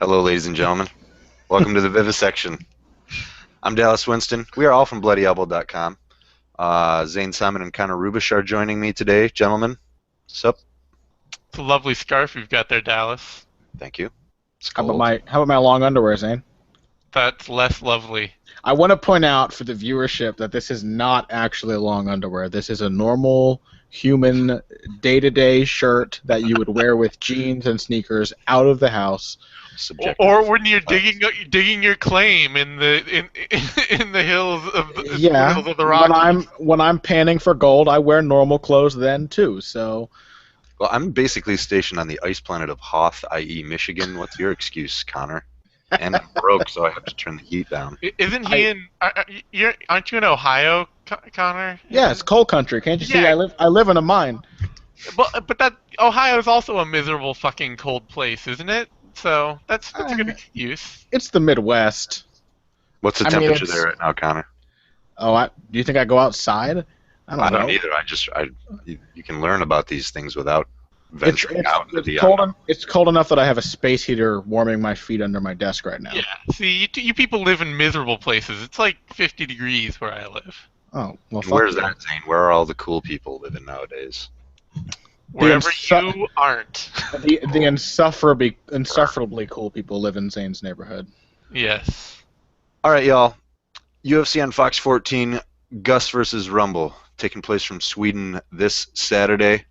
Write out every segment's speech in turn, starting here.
Hello, ladies and gentlemen. Welcome to the Vivisection. I'm Dallas Winston. We are all from BloodyElbow.com. Zane Simon and Connor Rubish are joining me today, gentlemen. Sup? It's a lovely scarf you've got there, Dallas. Thank you. It's How cold. about my long underwear, Zane? That's less lovely. I want to point out for the viewership that this is not actually long underwear. This is a normal human day-to-day shirt that you would wear with jeans and sneakers out of the house. Subjective. Or when you're digging your claim in the hills of the Yeah, hills of the Rockies. when I'm panning for gold, I wear normal clothes then too. So, Well, I'm basically stationed on the ice planet of Hoth, i.e. Michigan. What's your excuse, Connor? And I'm broke, so I have to turn the heat down. Isn't he aren't you in Ohio, Connor? yeah, it's coal country. Can't you see? Yeah. I live in a mine. But that Ohio is also a miserable fucking cold place, isn't it? So that's a good excuse. It's the Midwest. What's the I mean, temperature it's- there right now, Connor? Oh, do you think I go outside? I I don't know. either. You can learn about these things without venturing out into the It's cold enough that I have a space heater warming my feet under my desk right now. Yeah. See, you people live in miserable places. It's like 50 degrees where I live. Oh, well, fuck Where's you. that, Zane? Where are all the cool people living nowadays? Wherever you aren't. The insufferably cool people live in Zane's neighborhood. Yes. All right, y'all. UFC on Fox 14, Gus versus Rumble, taking place from Sweden this Saturday.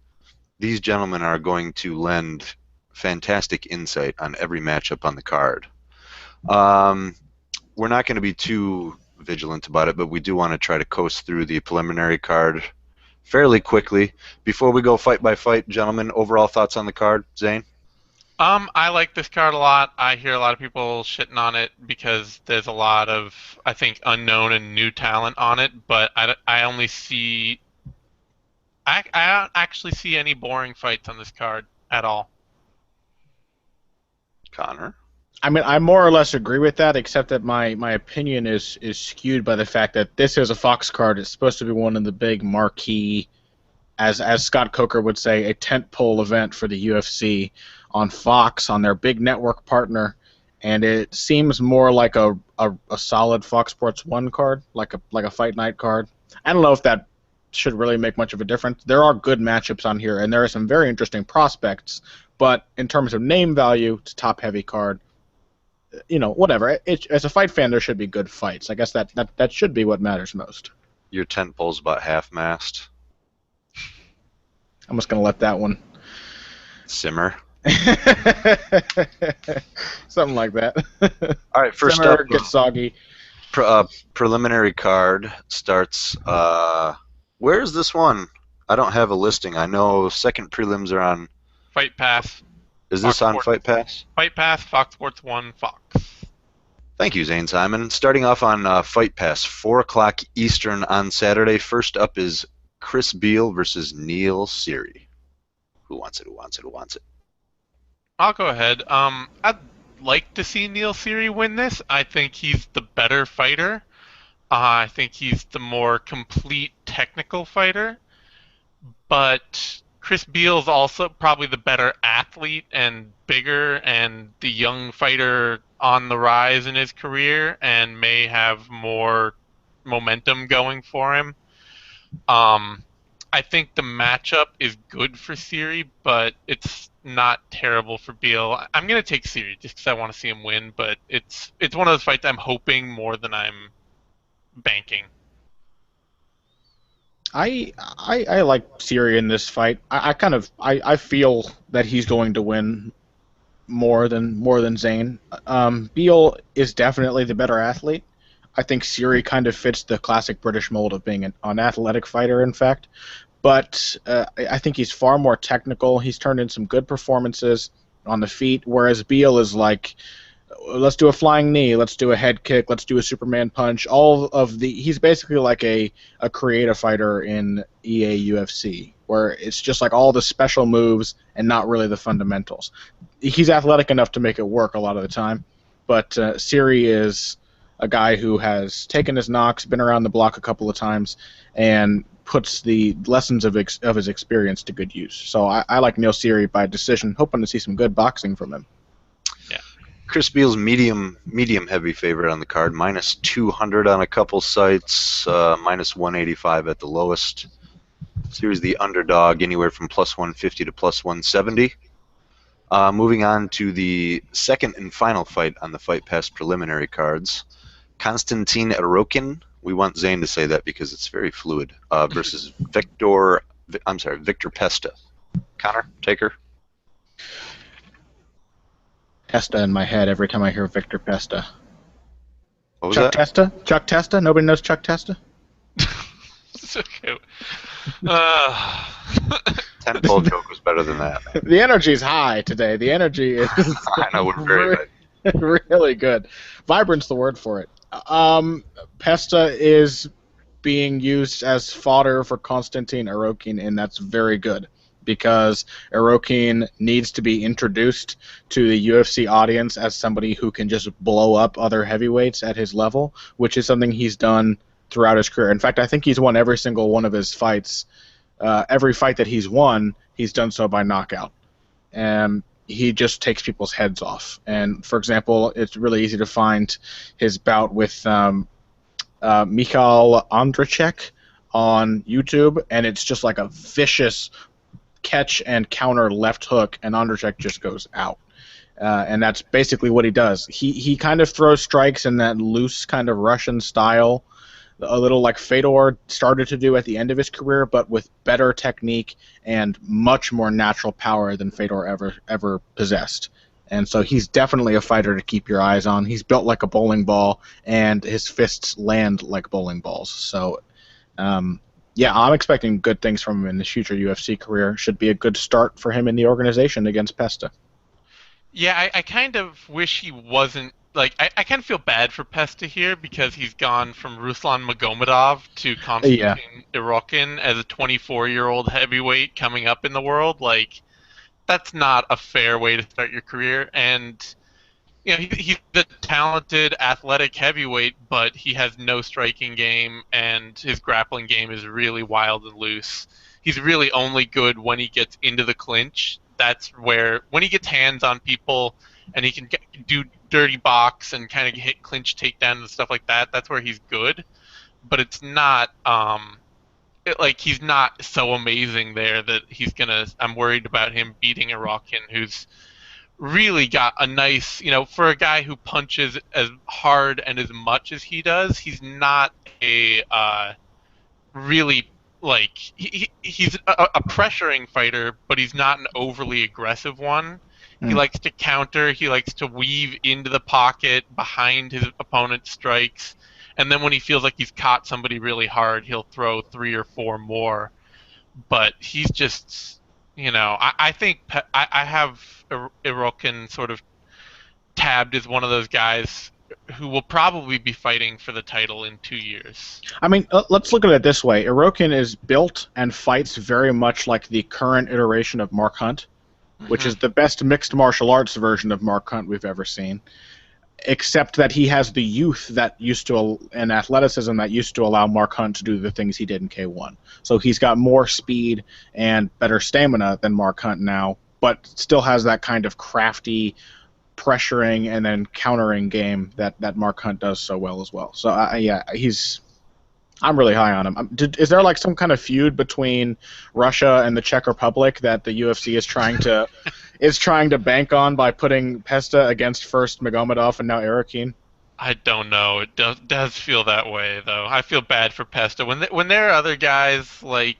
These gentlemen are going to lend fantastic insight on every matchup on the card. We're not going to be too vigilant about it, but we do want to try to coast through the preliminary card fairly quickly. Before we go fight by fight, gentlemen, overall thoughts on the card? Zane? I like this card a lot. I hear a lot of people shitting on it because there's a lot of, I think, unknown and new talent on it, but I only see... I don't actually see any boring fights on this card at all. Connor? I mean, I more or less agree with that, except that my opinion is skewed by the fact that this is a Fox card. It's supposed to be one of the big marquee, as Scott Coker would say, a tentpole event for the UFC on Fox, on their big network partner, and it seems more like a solid Fox Sports 1 card, like a Fight Night card. I don't know if that should really make much of a difference. There are good matchups on here, and there are some very interesting prospects, but in terms of name value, it's a top-heavy card. You know, whatever. As a fight fan, there should be good fights. I guess that should be what matters most. Your tent pole's about half-mast. I'm just going to let that one Simmer. something like that. All right, first Simmer, up, get soggy. preliminary card starts. Where's this one? I don't have a listing. I know second prelims are on. Fight Pass. Is this Fox on Sports. Fight Pass? Fight Pass, Fox Sports 1, Fox. Thank you, Zane Simon. Starting off on Fight Pass, 4 o'clock Eastern on Saturday. First up is Chris Beal versus Neil Cirie. Who wants it? Who wants it? Who wants it? I'll go ahead. I'd like to see Neil Cirie win this. I think he's the better fighter. I think he's the more complete technical fighter. But Chris Beal's also probably the better athlete and bigger and the young fighter on the rise in his career and may have more momentum going for him. I think the matchup is good for Cirie, but it's not terrible for Beal. I'm going to take Cirie just because I want to see him win, but it's one of those fights I'm hoping more than I'm banking. I like Cirie in this fight. I feel that he's going to win more than Zane. Beal is definitely the better athlete. I think Cirie kind of fits the classic British mold of being an athletic fighter, in fact. But I think he's far more technical. He's turned in some good performances on the feet, whereas Beal is like, let's do a flying knee, let's do a head kick, let's do a Superman punch. He's basically like a creative fighter in EA UFC, where it's just like all the special moves and not really the fundamentals. He's athletic enough to make it work a lot of the time, but Cirie is a guy who has taken his knocks, been around the block a couple of times, and puts the lessons of his experience to good use. So I like Neil Cirie by decision, hoping to see some good boxing from him. Yeah. Chris Beal's medium heavy favorite on the card, minus 200 on a couple sites, minus 185 at the lowest. Cierie's the underdog, anywhere from plus 150 to plus 170. Moving on to the second and final fight on the Fight Pass preliminary cards, Konstantina Roquen. We want Zane to say that because it's very fluid. Versus Victor Pesta. Connor, take her. Testa in my head every time I hear Victor Pesta. What was Chuck that? Testa? Chuck Testa? Nobody knows Chuck Testa? It's okay. Tenfold joke was better than that. The energy's high today. The energy is I know, we're very really good. Vibrant's the word for it. Pesta is being used as fodder for Konstantin Roquen, and that's very good because Roquen needs to be introduced to the UFC audience as somebody who can just blow up other heavyweights at his level, which is something he's done throughout his career. In fact, I think he's won every single one of his fights. Every fight that he's won, he's done so by knockout. And he just takes people's heads off. And, for example, it's really easy to find his bout with Michal Ondracek on YouTube, and it's just like a vicious catch and counter left hook, and Ondracek just goes out. And that's basically what he does. He kind of throws strikes in that loose kind of Russian style, a little like Fedor started to do at the end of his career, but with better technique and much more natural power than Fedor ever possessed. And so he's definitely a fighter to keep your eyes on. He's built like a bowling ball, and his fists land like bowling balls. So, yeah, I'm expecting good things from him in his future UFC career. Should be a good start for him in the organization against Pesta. Yeah, I kind of wish he wasn't. Like, I kind of feel bad for Pesta here because he's gone from Ruslan Magomedov to Konstantin Roquen as a 24-year-old heavyweight coming up in the world. Like, that's not a fair way to start your career. And, you know, he's a talented, athletic heavyweight, but he has no striking game, and his grappling game is really wild and loose. He's really only good when he gets into the clinch. That's where, when he gets hands on people and he can do dirty box and kind of hit clinch takedown and stuff like that, that's where he's good. But it's not, he's not so amazing there that he's gonna. I'm worried about him beating a Roquen who's really got a nice, for a guy who punches as hard and as much as he does, he's not a really he's a pressuring fighter, but he's not an overly aggressive one. He likes to counter. He likes to weave into the pocket behind his opponent's strikes. And then when he feels like he's caught somebody really hard, he'll throw 3 or 4 more. But he's just, I think I have Roquen sort of tabbed as one of those guys who will probably be fighting for the title in 2 years. I mean, let's look at it this way. Roquen is built and fights very much like the current iteration of Mark Hunt, which is the best mixed martial arts version of Mark Hunt we've ever seen, except that he has the youth that and athleticism that used to allow Mark Hunt to do the things he did in K1. So he's got more speed and better stamina than Mark Hunt now, but still has that kind of crafty pressuring and then countering game that Mark Hunt does so well as well. So, I'm really high on him. Is there like some kind of feud between Russia and the Czech Republic that the UFC is trying to bank on by putting Pesta against first Magomedov and now Roquen? I don't know. It does feel that way though. I feel bad for Pesta when there are other guys like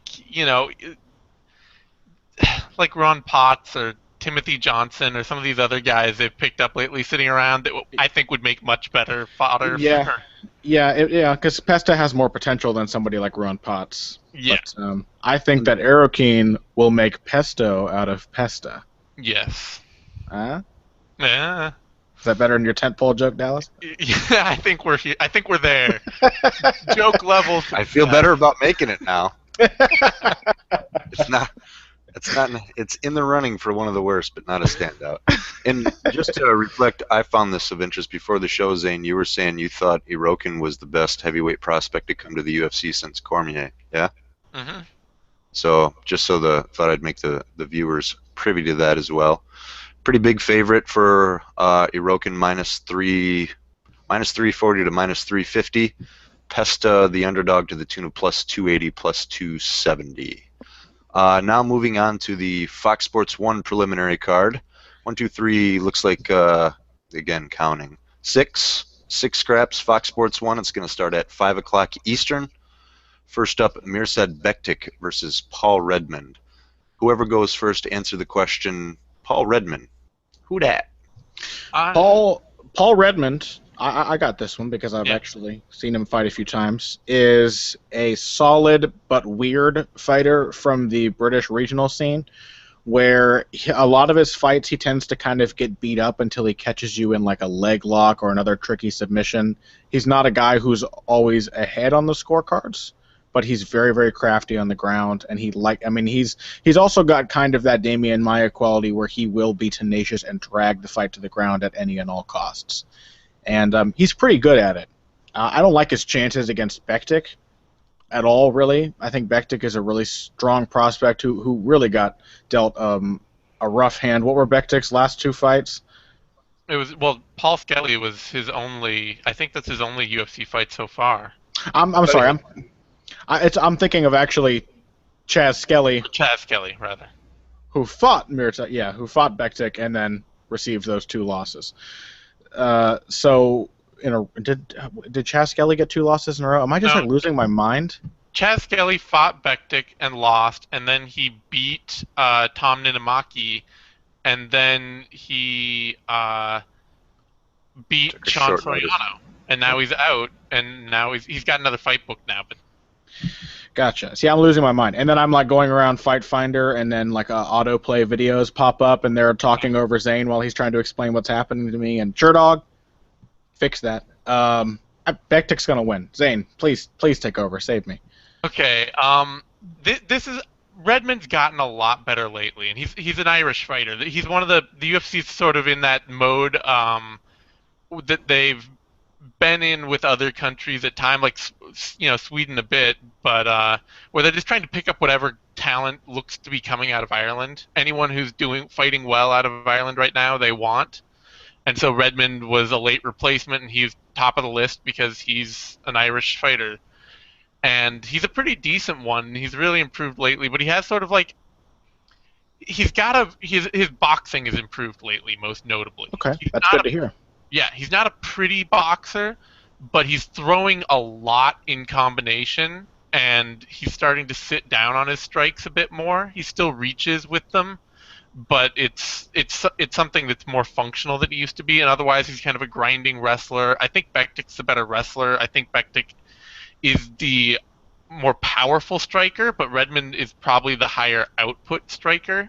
Ron Potts or Timothy Johnson or some of these other guys they've picked up lately sitting around that I think would make much better fodder. Yeah, because Pesta has more potential than somebody like Ron Potts. Yeah. But, I think that Roquen will make pesto out of Pesta. Yes. Huh? Yeah. Is that better than your tentpole joke, Dallas? Yeah, I think we're here. I think we're there. Joke levels. I feel better about making it now. It's in the running for one of the worst, but not a standout. And just to reflect, I found this of interest before the show, Zane. You were saying you thought Roquen was the best heavyweight prospect to come to the UFC since Cormier, yeah? So thought I'd make the viewers privy to that as well. pretty big favorite for Roquen minus 340 to minus 350. Pesta, the underdog, to the tune of plus 280, plus 270. Now moving on to the Fox Sports 1 preliminary card. 1, 2, 3, looks like, again, counting. Six scraps, Fox Sports 1. It's going to start at 5 o'clock Eastern. First up, Mirsad Bektic versus Paul Redmond. Whoever goes first to answer the question, Paul Redmond. Who dat? Paul Redmond, I got this one because I've actually seen him fight a few times, is a solid but weird fighter from the British regional scene, where a lot of his fights he tends to kind of get beat up until he catches you in like a leg lock or another tricky submission. He's not a guy who's always ahead on the scorecards, but he's very, very crafty on the ground, and he's also got kind of that Damian Maia quality where he will be tenacious and drag the fight to the ground at any and all costs. And he's pretty good at it. I don't like his chances against Bektic at all, really. I think Bektic is a really strong prospect who really got dealt a rough hand. What were Bektic's last 2 fights? It was, well, Paul Skelly was his only, I think that's his only UFC fight so far. I'm sorry, I'm thinking of actually Chaz Skelly. Chaz Skelly, rather. Who fought Bektic and then received those 2 losses. So, did Chaz Skelly get 2 losses in a row? Am I just losing my mind? Chaz Skelly fought Bektic and lost, and then he beat Tom Ninamaki, and then he beat Sean Soriano, and now he's out, and now he's got another fight booked now. But gotcha. See, I'm losing my mind, and then I'm like going around Fight Finder, and then like autoplay videos pop up, and they're talking over Zane while he's trying to explain what's happening to me. And sure, dog, fix that. Bektic's gonna win. Zane, please take over, save me. Okay. This is Redmond's gotten a lot better lately, and he's an Irish fighter. He's one of the UFC's sort of in that mode that they've been in with other countries at time, like Sweden a bit, but where they're just trying to pick up whatever talent looks to be coming out of Ireland. Anyone who's fighting well out of Ireland right now, they want. And so Redmond was a late replacement, and he's top of the list because he's an Irish fighter. And he's a pretty decent one. He's really improved lately, but he has sort of like his boxing has improved lately, most notably. Okay, that's good to hear. Yeah, he's not a pretty boxer, but he's throwing a lot in combination, and he's starting to sit down on his strikes a bit more. He still reaches with them, but it's something that's more functional than he used to be, and otherwise he's kind of a grinding wrestler. I think Bektic's the better wrestler. I think Bektic is the more powerful striker, but Redmond is probably the higher output striker.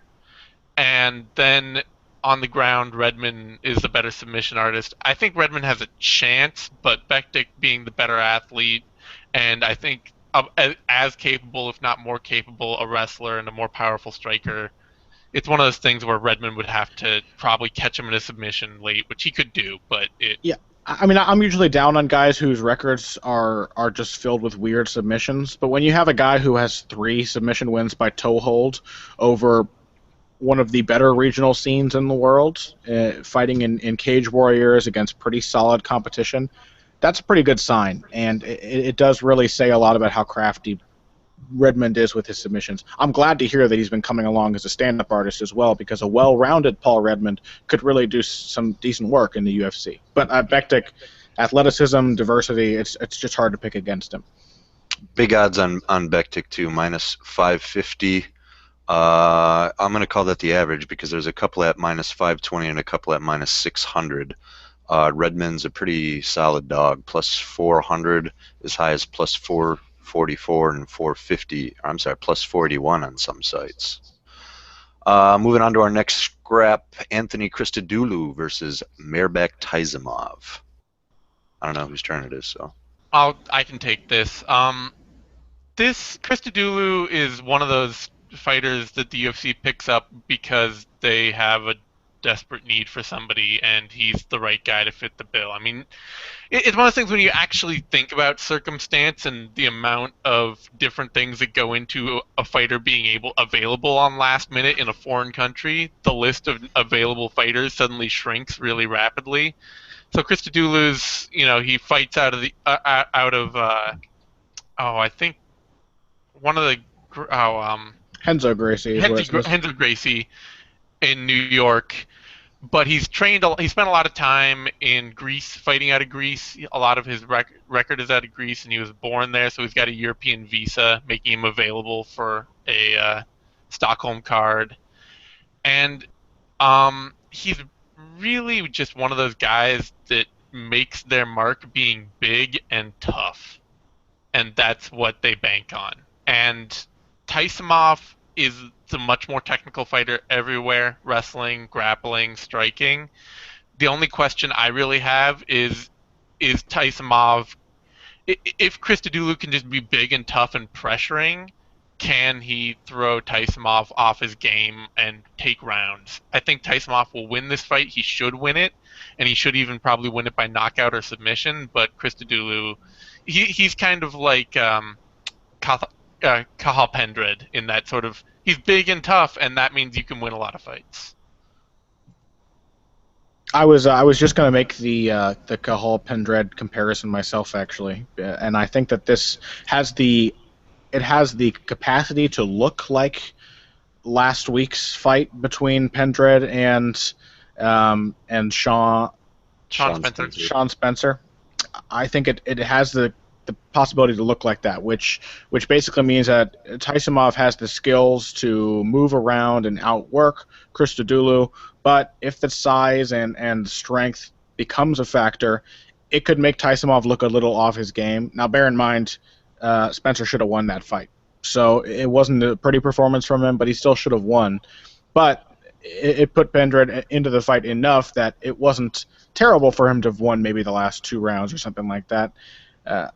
And then on the ground, Redmond is the better submission artist. I think Redmond has a chance, but Bektic being the better athlete, and I think as capable, if not more capable, a wrestler and a more powerful striker, it's one of those things where Redmond would have to probably catch him in a submission late, which he could do, but yeah. I mean, I'm usually down on guys whose records are just filled with weird submissions, but when you have a guy who has 3 submission wins by toe hold over one of the better regional scenes in the world, fighting in Cage Warriors against pretty solid competition, that's a pretty good sign, and it does really say a lot about how crafty Redmond is with his submissions. I'm glad to hear that he's been coming along as a stand-up artist as well, because a well-rounded Paul Redmond could really do some decent work in the UFC. But Bektic, athleticism, diversity, it's just hard to pick against him. Big odds on Bektic too, minus 550. I'm going to call that the average because there's a couple at minus 520 and a couple at minus 600. Redmond's a pretty solid dog, plus 400 as high as plus 444 and 450. I'm sorry, plus 41 on some sites. Moving on to our next scrap, Anthony Christodoulou versus Mirbek Taizimov. I don't know whose turn it is, so. I can take this. This Christodoulou is one of those fighters that the UFC picks up because they have desperate need for somebody, and he's the right guy to fit the bill. I mean, it's one of those things when you actually think about circumstance and the amount of different things that go into a fighter being available on last minute in a foreign country, the list of available fighters suddenly shrinks really rapidly. So Christodoulou's, he fights out of I think one of the Henzo Gracie is what it says. Henzo Gracie in New York, but he's spent a lot of time in Greece, fighting out of Greece. A lot of his record is out of Greece, and he was born there, so he's got a European visa, making him available for a Stockholm card. And he's really just one of those guys that makes their mark being big and tough, and that's what they bank on. And Taisimov is a much more technical fighter everywhere: wrestling, grappling, striking. The only question I really have is Taisimov, if Christodoulou can just be big and tough and pressuring, can he throw Taisimov off his game and take rounds? I think Taisimov will win this fight. He should win it, and he should even probably win it by knockout or submission. But Christodoulou, he's kind of like Cathal Pendred in that sort of, he's big and tough, and that means you can win a lot of fights. I was just going to make the Cathal Pendred comparison myself, actually, and I think that this has the capacity to look like last week's fight between Pendred and Sean Spencer. I think it has the possibility to look like that, which basically means that Taisimov has the skills to move around and outwork Christodoulou, but if the size and strength becomes a factor, it could make Taisimov look a little off his game. Now, bear in mind, Spencer should have won that fight, so it wasn't a pretty performance from him, but he still should have won. But it put Pendred into the fight enough that it wasn't terrible for him to have won maybe the last 2 rounds or something like that. And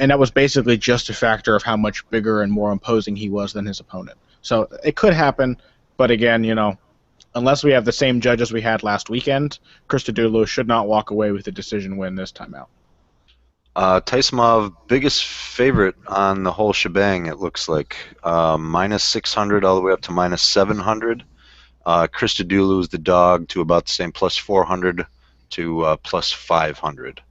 that was basically just a factor of how much bigger and more imposing he was than his opponent. So it could happen, but again, unless we have the same judges we had last weekend, Christodoulou should not walk away with a decision win this time out. Taisimov, biggest favorite on the whole shebang, it looks like. Minus 600 all the way up to minus 700. Christodoulou is the dog to about the same, plus 400 to plus 500.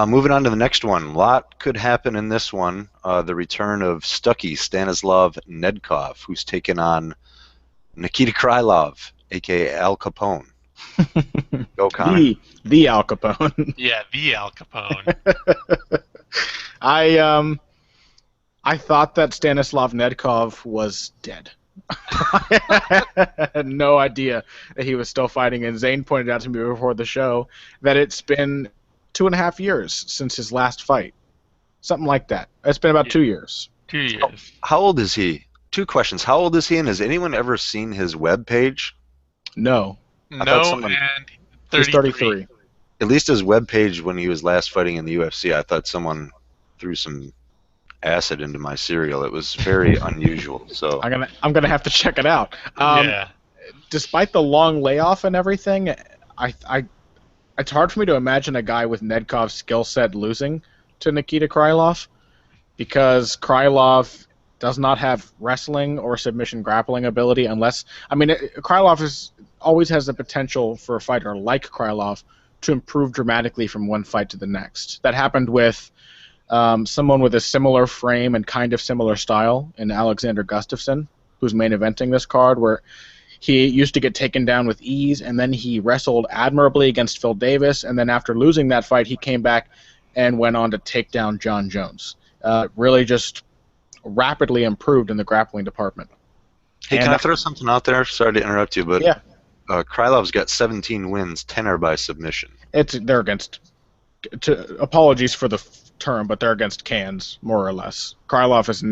Moving on to the next one. A lot could happen in this one. The return of Stuckey Stanislav Nedkov, who's taken on Nikita Krylov, a.k.a. Al Capone. Go, Connie. The Al Capone. Yeah, the Al Capone. I thought that Stanislav Nedkov was dead. I had no idea that he was still fighting, and Zane pointed out to me before the show that it's been 2.5 years since his last fight. Something like that. It's been about 2 years. 2 years. How old is he? 2 questions. How old is he, and has anyone ever seen his web page? No. And 33. He's 33. At least his web page when he was last fighting in the UFC, I thought someone threw some acid into my cereal. It was very unusual. So I'm gonna have to check it out. Yeah. Despite the long layoff and everything, it's hard for me to imagine a guy with Nedkov's skill set losing to Nikita Krylov, because Krylov does not have wrestling or submission grappling ability Krylov always has the potential for a fighter like Krylov to improve dramatically from one fight to the next. That happened with someone with a similar frame and kind of similar style in Alexander Gustafsson, who's main eventing this card, where he used to get taken down with ease, and then he wrestled admirably against Phil Davis, and then after losing that fight, he came back and went on to take down John Jones. Really just rapidly improved in the grappling department. Hey, can I throw something out there? Sorry to interrupt you, but yeah. Krylov's got 17 wins, 10 are by submission. They're against, apologies for the term, but they're against cans, more or less. Krylov is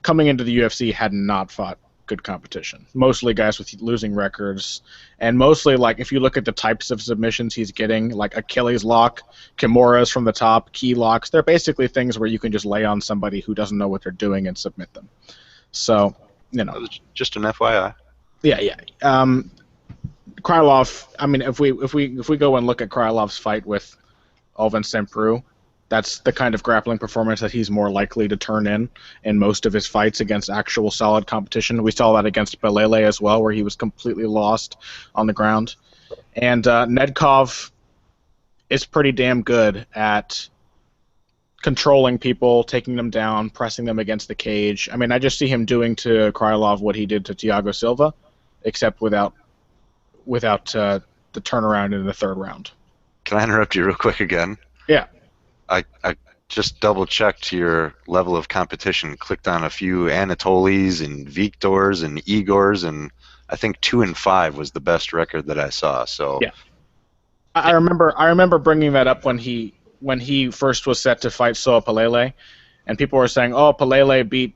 coming into the UFC had not fought good competition. Mostly guys with losing records, and mostly, like, if you look at the types of submissions he's getting, like Achilles lock, Kimuras from the top, key locks, they're basically things where you can just lay on somebody who doesn't know what they're doing and submit them. So, Just an FYI. Yeah. Krylov. I mean, if we go and look at Krylov's fight with Alvin Semprou, that's the kind of grappling performance that he's more likely to turn in most of his fights against actual solid competition. We saw that against Belele as well, where he was completely lost on the ground. And Nedkov is pretty damn good at controlling people, taking them down, pressing them against the cage. I mean, I just see him doing to Krylov what he did to Thiago Silva, except without the turnaround in the third round. Can I interrupt you real quick again? Yeah. I just double-checked your level of competition, clicked on a few Anatolis and Viktors and Igors, and I think 2-5 was the best record that I saw. So yeah. I remember bringing that up when he first was set to fight Soa Palele, and people were saying, "Oh, Palele beat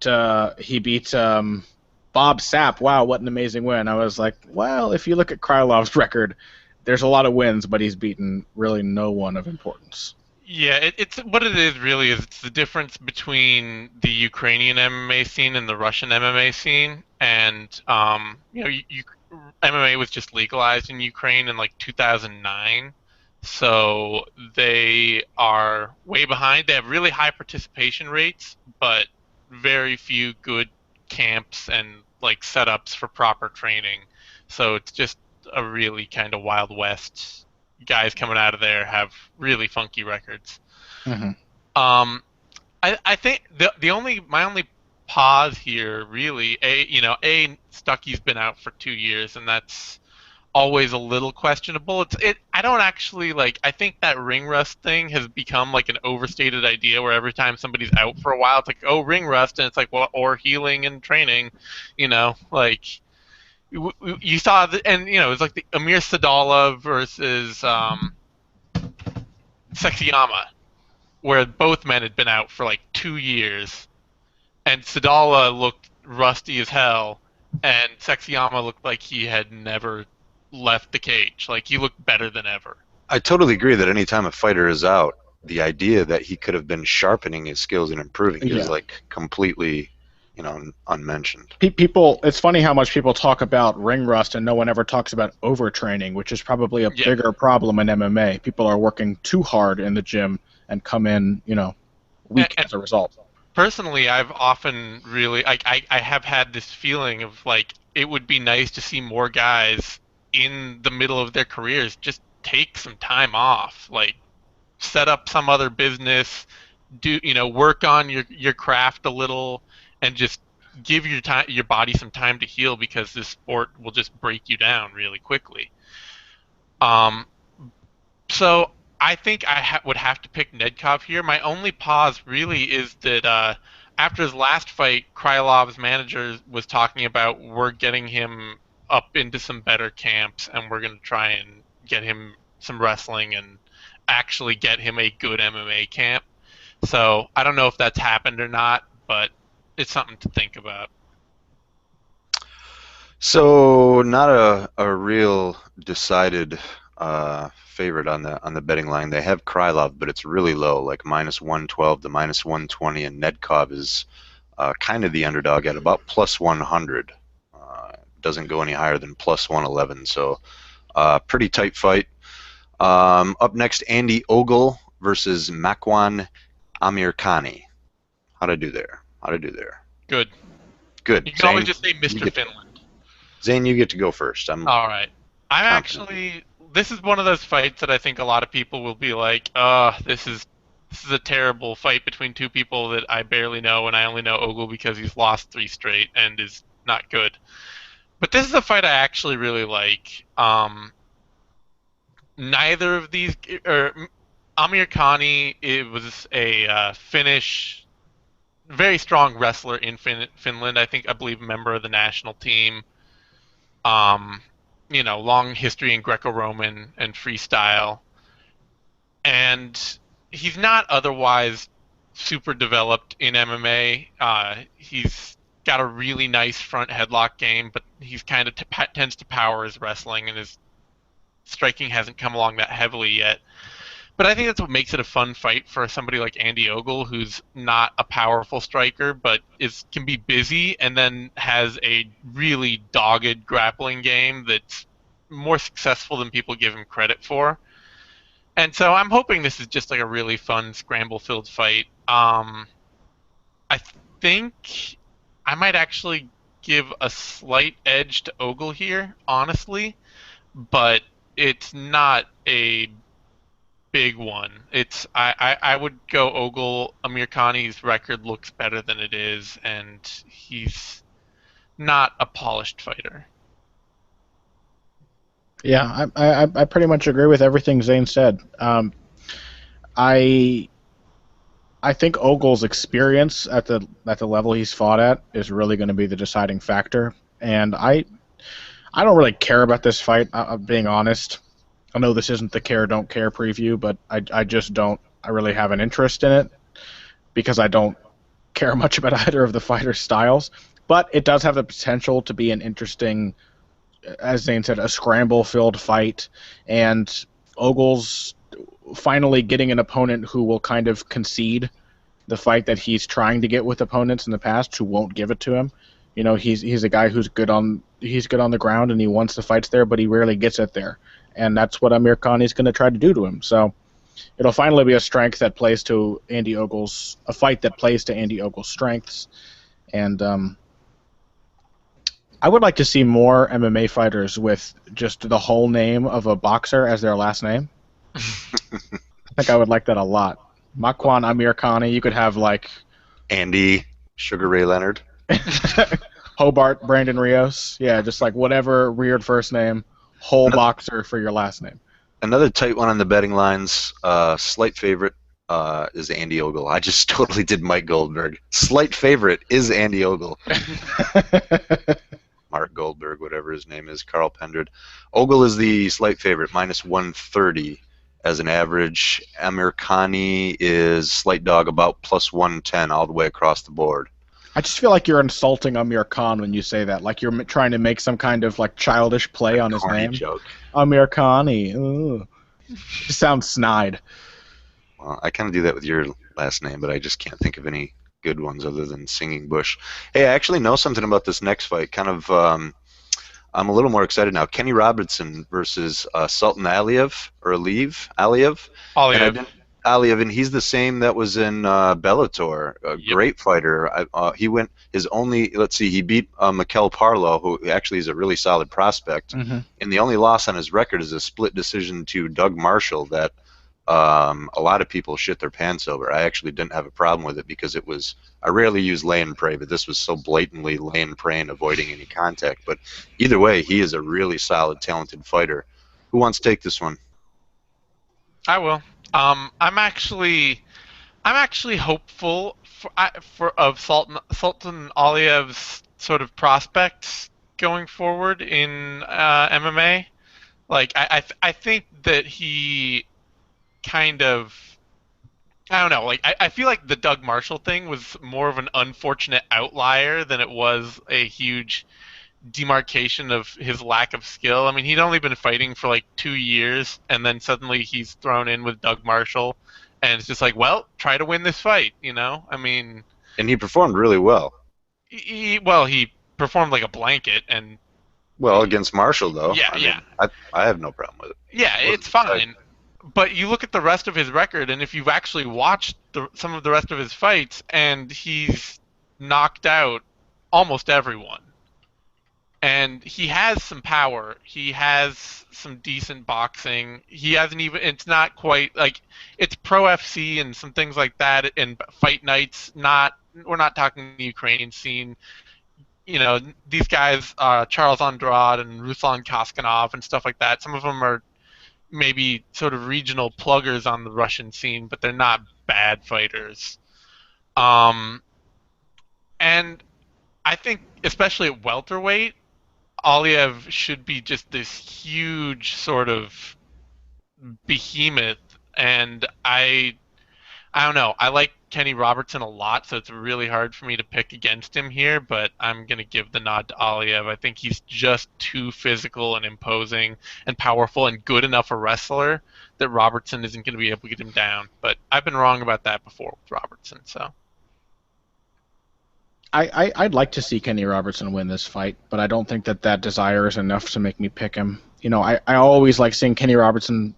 Bob Sapp. Wow, what an amazing win!" I was like, "Well, if you look at Krylov's record, there's a lot of wins, but he's beaten really no one of importance." Yeah, it's what it is really is it's the difference between the Ukrainian MMA scene and the Russian MMA scene, and MMA was just legalized in Ukraine in like 2009, so they are way behind. They have really high participation rates, but very few good camps and like setups for proper training. So it's just a really kind of Wild West. Guys coming out of there have really funky records. Mm-hmm. I think my only pause here really Stucky's been out for 2 years, and that's always a little questionable. I don't actually I think that ring rust thing has become like an overstated idea where every time somebody's out for a while it's like, oh, ring rust, and it's like, well, or healing and training, you saw and it was like the Amir Sadala versus Sexyama, where both men had been out for like 2 years, and Sadala looked rusty as hell, and Sexyama looked like he had never left the cage. Like, he looked better than ever. I totally agree that anytime a fighter is out, the idea that he could have been sharpening his skills and improving is like completely, unmentioned. It's funny how much people talk about ring rust and no one ever talks about overtraining, which is probably a bigger problem in MMA. People are working too hard in the gym and come in, weak as a result. Personally, I've often really I have had this feeling of like it would be nice to see more guys in the middle of their careers just take some time off, like set up some other business, work on your craft a little, and just give your body some time to heal, because this sport will just break you down really quickly. So I think I would have to pick Nedkov here. My only pause really is that after his last fight, Krylov's manager was talking about, we're getting him up into some better camps, and we're going to try and get him some wrestling and actually get him a good MMA camp. So I don't know if that's happened or not, but it's something to think about. So not a real decided favorite on the betting line. They have Krylov, but it's really low, like -112 to -120, and Nedkov is kind of the underdog at about +100. Doesn't go any higher than +111. So pretty tight fight. Up next, Andy Ogle versus Makwan Amirkhani. How'd I do there? Good. You can always just say Mr. Finland. Zane, you get to go first. All right. This is one of those fights that I think a lot of people will be like, this is a terrible fight between two people that I barely know, and I only know Ogle because he's lost 3 straight and is not good. But this is a fight I actually really like. Neither of these, Amir Khani, it was a Finnish, very strong wrestler in Finland. I believe member of the national team. Long history in Greco-Roman and freestyle. And he's not otherwise super developed in MMA. He's got a really nice front headlock game, but he's kind of tends to power his wrestling, and his striking hasn't come along that heavily yet. But I think that's what makes it a fun fight for somebody like Andy Ogle, who's not a powerful striker, but can be busy, and then has a really dogged grappling game that's more successful than people give him credit for. And so I'm hoping this is just like a really fun scramble-filled fight. I think I might actually give a slight edge to Ogle here, honestly, but it's not a big one. I would go Ogle. Amir Khan's record looks better than it is, and he's not a polished fighter. Yeah, I pretty much agree with everything Zane said. I I think Ogle's experience at the level he's fought at is really going to be the deciding factor, and I don't really care about this fight. I'm being honest. I know this isn't the care or don't care preview, but I just don't. I really have an interest in it because I don't care much about either of the fighters' styles. But it does have the potential to be an interesting, as Zane said, a scramble-filled fight, and Ogle's finally getting an opponent who will kind of concede the fight that he's trying to get with opponents in the past who won't give it to him. You know, he's a guy who's good on the ground and he wants the fights there, but he rarely gets it there, and that's what Amir Khan is going to try to do to him. So it'll finally be a strength that plays to a fight that plays to Andy Ogle's strengths, and I would like to see more MMA fighters with just the whole name of a boxer as their last name. I think I would like that a lot. Makwan Amir Khani, you could have like Andy Sugar Ray Leonard. Hobart Brandon Rios. Yeah, just like whatever weird first name, whole boxer for your last name. Another tight one on the betting lines. Slight favorite is Andy Ogle. I just totally did Mike Goldberg. Slight favorite is Andy Ogle. Mark Goldberg, whatever his name is, Carl Pendred. Ogle is the slight favorite, minus 130 as an average. Amir Khani is slight dog, about plus 110 all the way across the board. I just feel like you're insulting Amir Khan when you say that. Like you're trying to make some kind of like childish play on his name. Joke. Amir Khani. It sounds snide. Well, I kind of do that with your last name, but I just can't think of any good ones other than Singing Bush. Hey, I actually know something about this next fight. Kind of, I'm a little more excited now. Kenny Robertson versus Sultan Aliyev. Aliyev, and he's the same that was in Bellator. A great fighter. He went his only. Let's see, he beat Mikel Parlo, who actually is a really solid prospect. Mm-hmm. And the only loss on his record is a split decision to Doug Marshall that a lot of people shit their pants over. I actually didn't have a problem with it because it was. I rarely use lay and pray, but this was so blatantly lay and pray and avoiding any contact. But either way, he is a really solid, talented fighter. Who wants to take this one? I will. I'm actually hopeful of Sultan Aliyev's sort of prospects going forward in MMA. Like I think that he kind of, I don't know, like I feel like the Doug Marshall thing was more of an unfortunate outlier than it was a huge demarcation of his lack of skill. I mean, he'd only been fighting for like 2 years, and then suddenly he's thrown in with Doug Marshall, and it's just like, well, try to win this fight, you know? I mean... And he performed really well. He performed like a blanket, and... Well, against Marshall, though. Yeah, I have no problem with it. Yeah, it's fine. But you look at the rest of his record, and if you've actually watched some of the rest of his fights, and he's knocked out almost everyone. And he has some power. He has some decent boxing. He hasn't even. It's not quite like it's pro FC and some things like that. And fight nights. We're not talking the Ukrainian scene. You know, these guys, Charles Andrade and Ruslan Kaskanov and stuff like that. Some of them are maybe sort of regional pluggers on the Russian scene, but they're not bad fighters. And I think, especially at welterweight, Aliyev should be just this huge sort of behemoth, and I don't know. I like Kenny Robertson a lot, so it's really hard for me to pick against him here, but I'm going to give the nod to Aliyev. I think he's just too physical and imposing and powerful and good enough a wrestler that Robertson isn't going to be able to get him down. But I've been wrong about that before with Robertson, so... I'd like to see Kenny Robertson win this fight, but I don't think that desire is enough to make me pick him. I always like seeing Kenny Robertson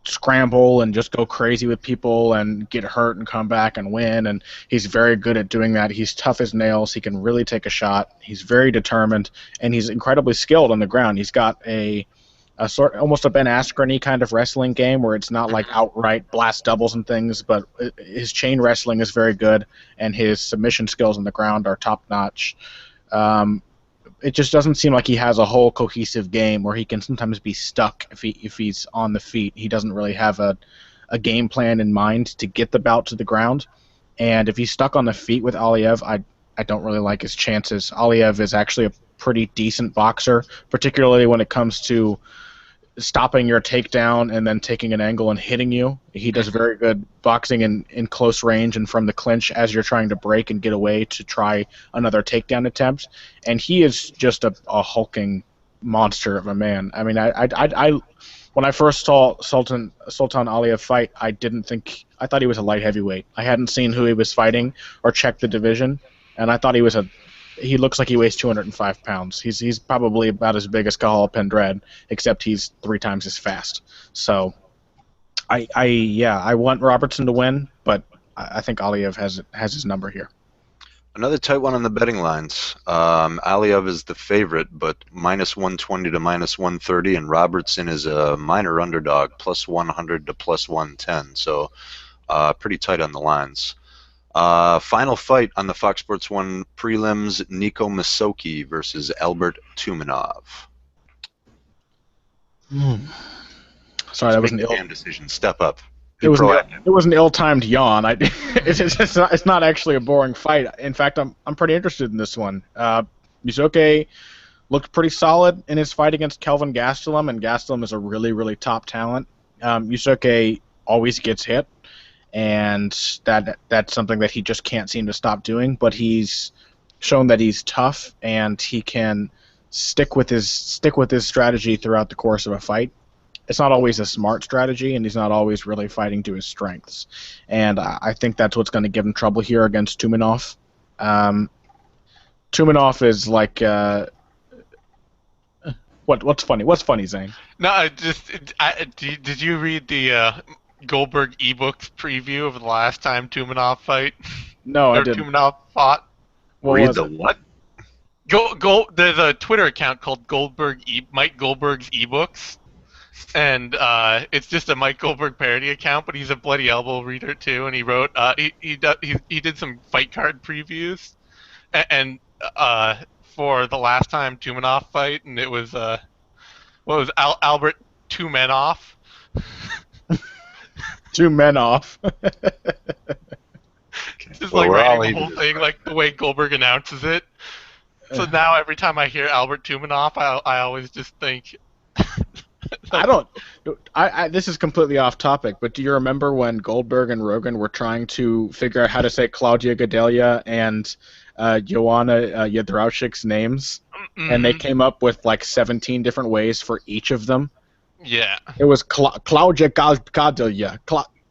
scramble and just go crazy with people and get hurt and come back and win, and he's very good at doing that. He's tough as nails. He can really take a shot. He's very determined, and he's incredibly skilled on the ground. He's got a sort almost a Ben Askren-y kind of wrestling game where it's not like outright blast doubles and things, but his chain wrestling is very good, and his submission skills on the ground are top notch. It just doesn't seem like he has a whole cohesive game where he can sometimes be stuck if he's on the feet. He doesn't really have a game plan in mind to get the bout to the ground. And if he's stuck on the feet with Aliev, I don't really like his chances. Aliev is actually a pretty decent boxer, particularly when it comes to stopping your takedown and then taking an angle and hitting you. He does very good boxing in close range and from the clinch as you're trying to break and get away to try another takedown attempt. And he is just a hulking monster of a man. I mean, I when I first saw Sultan Aliev fight, I thought he was a light heavyweight. I hadn't seen who he was fighting or checked the division, and I thought he looks like he weighs 205 pounds. He's probably about as big as Cathal Pendred, except he's 3 times as fast. So, I want Robertson to win, but I think Aliev has his number here. Another tight one on the betting lines. Aliev is the favorite, but minus 120 to minus 130, and Robertson is a minor underdog, plus 100 to plus 110. So, pretty tight on the lines. Final fight on the Fox Sports 1 prelims, Nico Masoki versus Albert Tumenov. Sorry, that was an ill decision. Step up. It was an ill-timed yawn. It's not actually a boring fight. In fact, I'm pretty interested in this one. Masoki looked pretty solid in his fight against Kelvin Gastelum, and Gastelum is a really, really top talent. Masoki always gets hit, and that's something that he just can't seem to stop doing. But he's shown that he's tough, and he can stick with his strategy throughout the course of a fight. It's not always a smart strategy, and he's not always really fighting to his strengths. And I think that's what's going to give him trouble here against Tumenov. Tumenov is like what's funny? What's funny, Zane? No, did you read the Goldberg ebooks preview of the last time Tumenov fight? No, I didn't. Tumenov fought. Read the what? There's a Twitter account called Mike Goldberg's ebooks, and it's just a Mike Goldberg parody account, but he's a bloody elbow reader too, and he wrote he did some fight card previews, and for the last time Tumenov fight, and it was Albert 2 men off. 2 men off. Just like writing the whole thing, like the way Goldberg announces it. So now every time I hear Albert Tumenov, I always just think. This is completely off topic, but do you remember when Goldberg and Rogan were trying to figure out how to say Claudia Gadelha and Joanna Jędrzejczyk's names, and they came up with like 17 different ways for each of them? Yeah. It was Claudia Gadelha,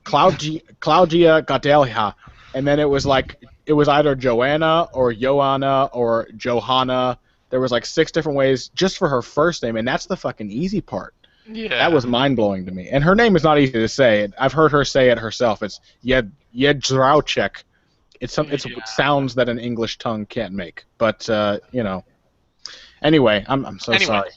Claudia Gadelha, and then it was either Joanna or Joanna or Johanna. There was like 6 different ways just for her first name, and that's the fucking easy part. Yeah. That was mind-blowing to me. And her name is not easy to say. I've heard her say it herself. It's Jędrzejczyk. It's sounds that an English tongue can't make. But, Anyway, I'm so sorry.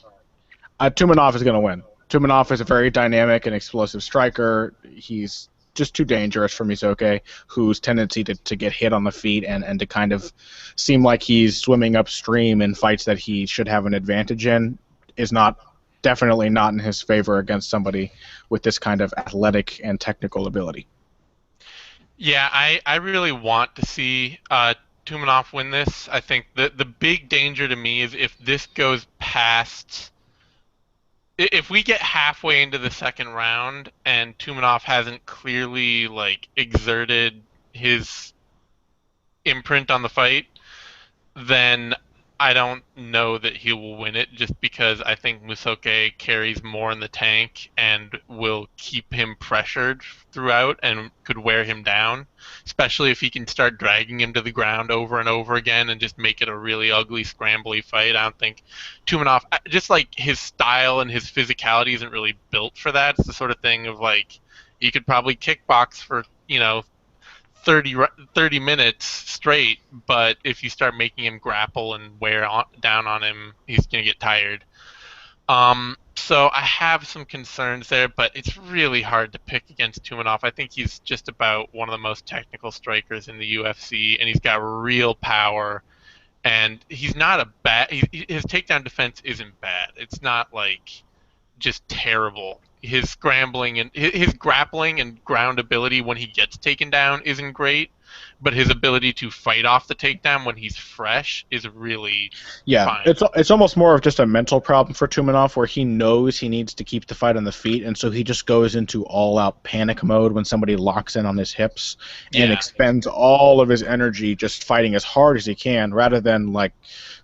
Tumenov is going to win. Tumenov is a very dynamic and explosive striker. He's just too dangerous for Masoki, whose tendency to get hit on the feet and to kind of seem like he's swimming upstream in fights that he should have an advantage in is definitely not in his favor against somebody with this kind of athletic and technical ability. Yeah, I really want to see Tumenov win this. I think the big danger to me is if this goes past. If we get halfway into the second round and Tumenov hasn't clearly exerted his imprint on the fight, then I don't know that he will win it just because I think Musoke carries more in the tank and will keep him pressured throughout and could wear him down, especially if he can start dragging him to the ground over and over again and just make it a really ugly, scrambly fight. I don't think Tumanov, just like his style and his physicality isn't really built for that. It's the sort of thing of like, he could probably kickbox for, 30 minutes straight, but if you start making him grapple and down on him, he's going to get tired. So I have some concerns there, but it's really hard to pick against Tumanov. I think he's just about one of the most technical strikers in the UFC, and he's got real power. And he's not a bad. His takedown defense isn't bad. It's not like just terrible. His scrambling and his grappling and ground ability when he gets taken down isn't great, but his ability to fight off the takedown when he's fresh is really fine. It's almost more of just a mental problem for Tumanov, where he knows he needs to keep the fight on the feet, and so he just goes into all-out panic mode when somebody locks in on his hips and expends all of his energy just fighting as hard as he can, rather than, like,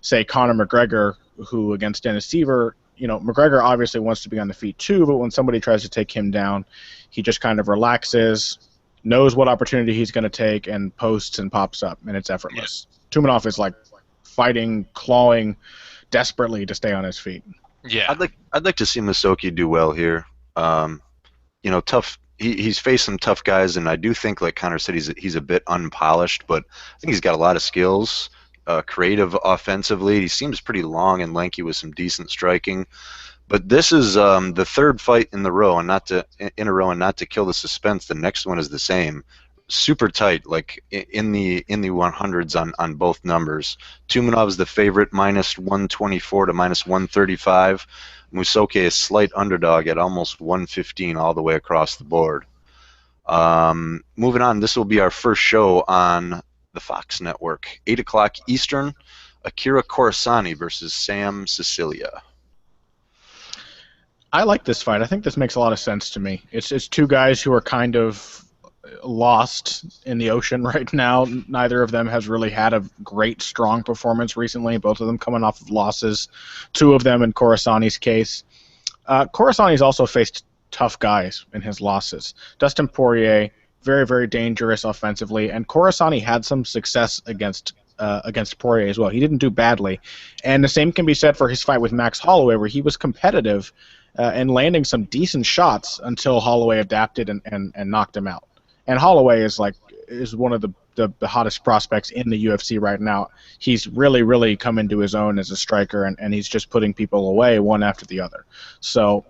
say, Conor McGregor, who against Dennis Seaver, McGregor obviously wants to be on the feet too, but when somebody tries to take him down, he just kind of relaxes, knows what opportunity he's going to take, and posts and pops up, and it's effortless. Yeah. Tumanov is like fighting, clawing desperately to stay on his feet. Yeah, I'd like to see Musoke do well here. Tough. He's faced some tough guys, and I do think, like Connor said, he's a bit unpolished, but I think he's got a lot of skills. Creative offensively. He seems pretty long and lanky with some decent striking. But this is the third fight in a row, and not to kill the suspense. The next one is the same, super tight, like in the 100s on both numbers. Tumanov's the favorite, -124 to -135. Musoke is slight underdog at almost 115 all the way across the board. Moving on, this will be our first show on the Fox Network, 8 o'clock Eastern. Akira Corassani versus Sam Sicilia. I like this fight. I think this makes a lot of sense to me. It's two guys who are kind of lost in the ocean right now. Neither of them has really had a great, strong performance recently. Both of them coming off of losses. Two of them in Corassani's case. Corassani's also faced tough guys in his losses. Dustin Poirier, very, very dangerous offensively, and Corassani had some success against Poirier as well. He didn't do badly, and the same can be said for his fight with Max Holloway, where he was competitive and landing some decent shots until Holloway adapted and knocked him out. And Holloway is one of the hottest prospects in the UFC right now. He's really, really come into his own as a striker, and he's just putting people away one after the other. So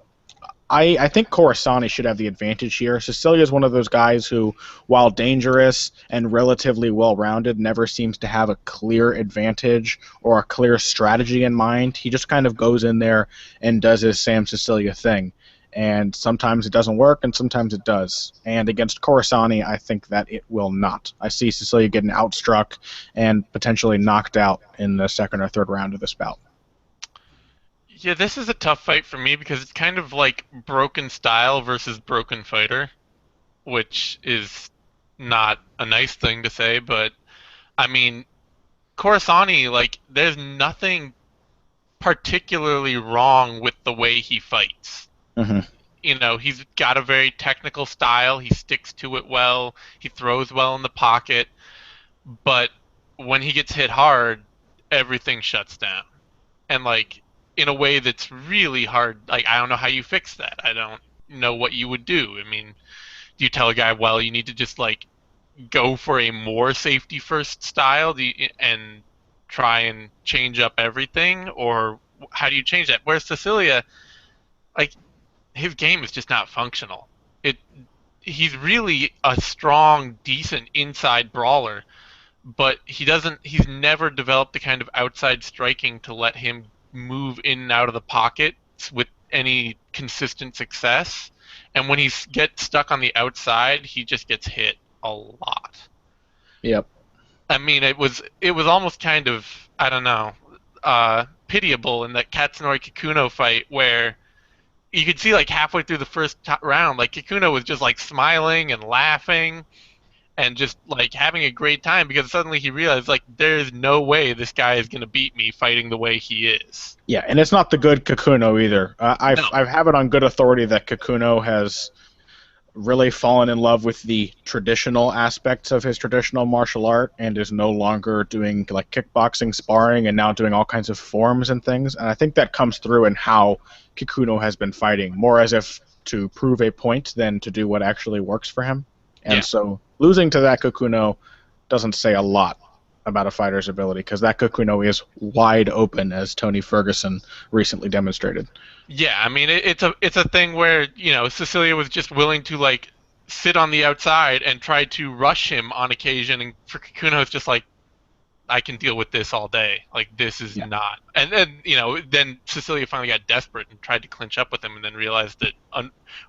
I think Corassani should have the advantage here. Sicilia is one of those guys who, while dangerous and relatively well-rounded, never seems to have a clear advantage or a clear strategy in mind. He just kind of goes in there and does his Sam Sicilia thing. And sometimes it doesn't work, and sometimes it does. And against Corassani, I think that it will not. I see Sicilia getting outstruck and potentially knocked out in the second or third round of this bout. Yeah, this is a tough fight for me because it's kind of like broken style versus broken fighter, which is not a nice thing to say, but I mean, Corassani, like, there's nothing particularly wrong with the way he fights. Mm-hmm. He's got a very technical style, he sticks to it well, he throws well in the pocket, but when he gets hit hard, everything shuts down. And, like, in a way that's really hard. Like, I don't know how you fix that. I don't know what you would do. I mean, do you tell a guy, well, you need to just, like, go for a more safety first style and try and change up everything? Or how do you change that? Whereas Sicilia, like, his game is just not functional. He's really a strong, decent inside brawler, but he's never developed the kind of outside striking to let him move in and out of the pocket with any consistent success. And when he gets stuck on the outside, he just gets hit a lot. Yep. I mean, it was almost kind of, I don't know, pitiable in that Katsunori Kikuno fight where you could see, like, halfway through the first round, like, Kikuno was just, like, smiling and laughing, and just like having a great time because suddenly he realized like there's no way this guy is gonna beat me fighting the way he is. Yeah, and it's not the good Kakuno either. No. I have it on good authority that Kakuno has really fallen in love with the traditional aspects of his traditional martial art and is no longer doing like kickboxing sparring and now doing all kinds of forms and things. And I think that comes through in how Kikuno has been fighting, more as if to prove a point than to do what actually works for him. And Yeah. so losing to that Kikuno doesn't say a lot about a fighter's ability because that Kikuno is wide open, as Tony Ferguson recently demonstrated. Yeah, I mean it's a thing where Cecilia was just willing to like sit on the outside and try to rush him on occasion, and for Kakuno it's just like I can deal with this all day. Like this is not. And then then Cecilia finally got desperate and tried to clinch up with him, and then realized that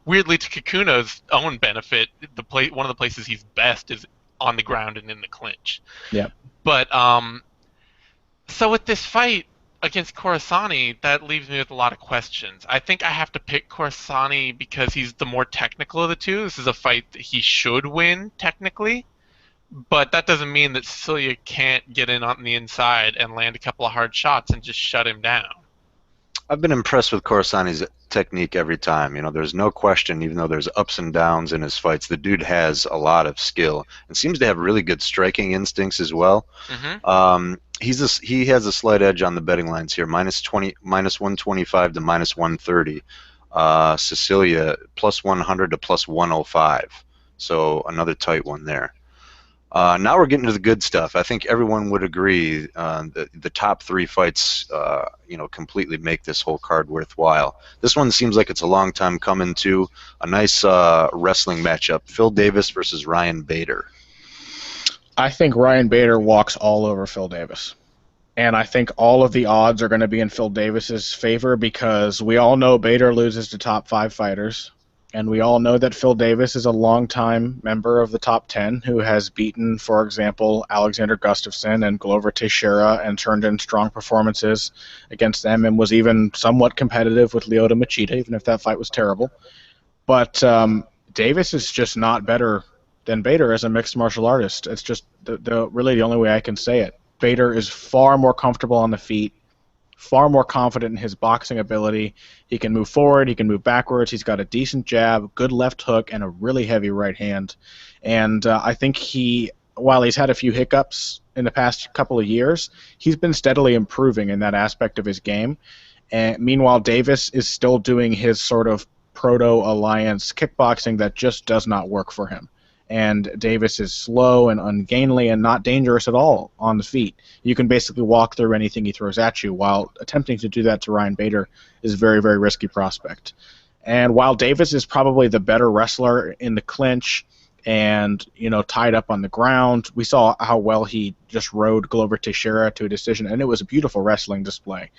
weirdly to Kakuno's own benefit, one of the places he's best is on the ground and in the clinch. Yeah. But so with this fight against Khorassani, that leaves me with a lot of questions. I think I have to pick Khorassani because he's the more technical of the two. This is a fight that he should win technically, but that doesn't mean that Cecilia can't get in on the inside and land a couple of hard shots and just shut him down. I've been impressed with Khorassani's technique every time. There's no question, even though there's ups and downs in his fights, the dude has a lot of skill and seems to have really good striking instincts as well. Mm-hmm. He has a slight edge on the betting lines here, minus 125 to minus 130. Cecilia plus 100 to plus 105. So another tight one there. Now we're getting to the good stuff. I think everyone would agree that the top three fights, completely make this whole card worthwhile. This one seems like it's a long time coming too. A nice wrestling matchup: Phil Davis versus Ryan Bader. I think Ryan Bader walks all over Phil Davis. And I think all of the odds are going to be in Phil Davis's favor because we all know Bader loses to top 5 fighters. And we all know that Phil Davis is a longtime member of the top 10 who has beaten, for example, Alexander Gustafsson and Glover Teixeira and turned in strong performances against them and was even somewhat competitive with Lyoto Machida, even if that fight was terrible. But Davis is just not better than Bader as a mixed martial artist. It's just really the only way I can say it. Bader is far more comfortable on the feet, far more confident in his boxing ability. He can move forward, he can move backwards, he's got a decent jab, good left hook, and a really heavy right hand. And I think while he's had a few hiccups in the past couple of years, he's been steadily improving in that aspect of his game. And meanwhile, Davis is still doing his sort of proto-alliance kickboxing that just does not work for him. And Davis is slow and ungainly and not dangerous at all on the feet. You can basically walk through anything he throws at you, while attempting to do that to Ryan Bader is a very, very risky prospect. And while Davis is probably the better wrestler in the clinch and, tied up on the ground, we saw how well he just rode Glover Teixeira to a decision, and it was a beautiful wrestling display.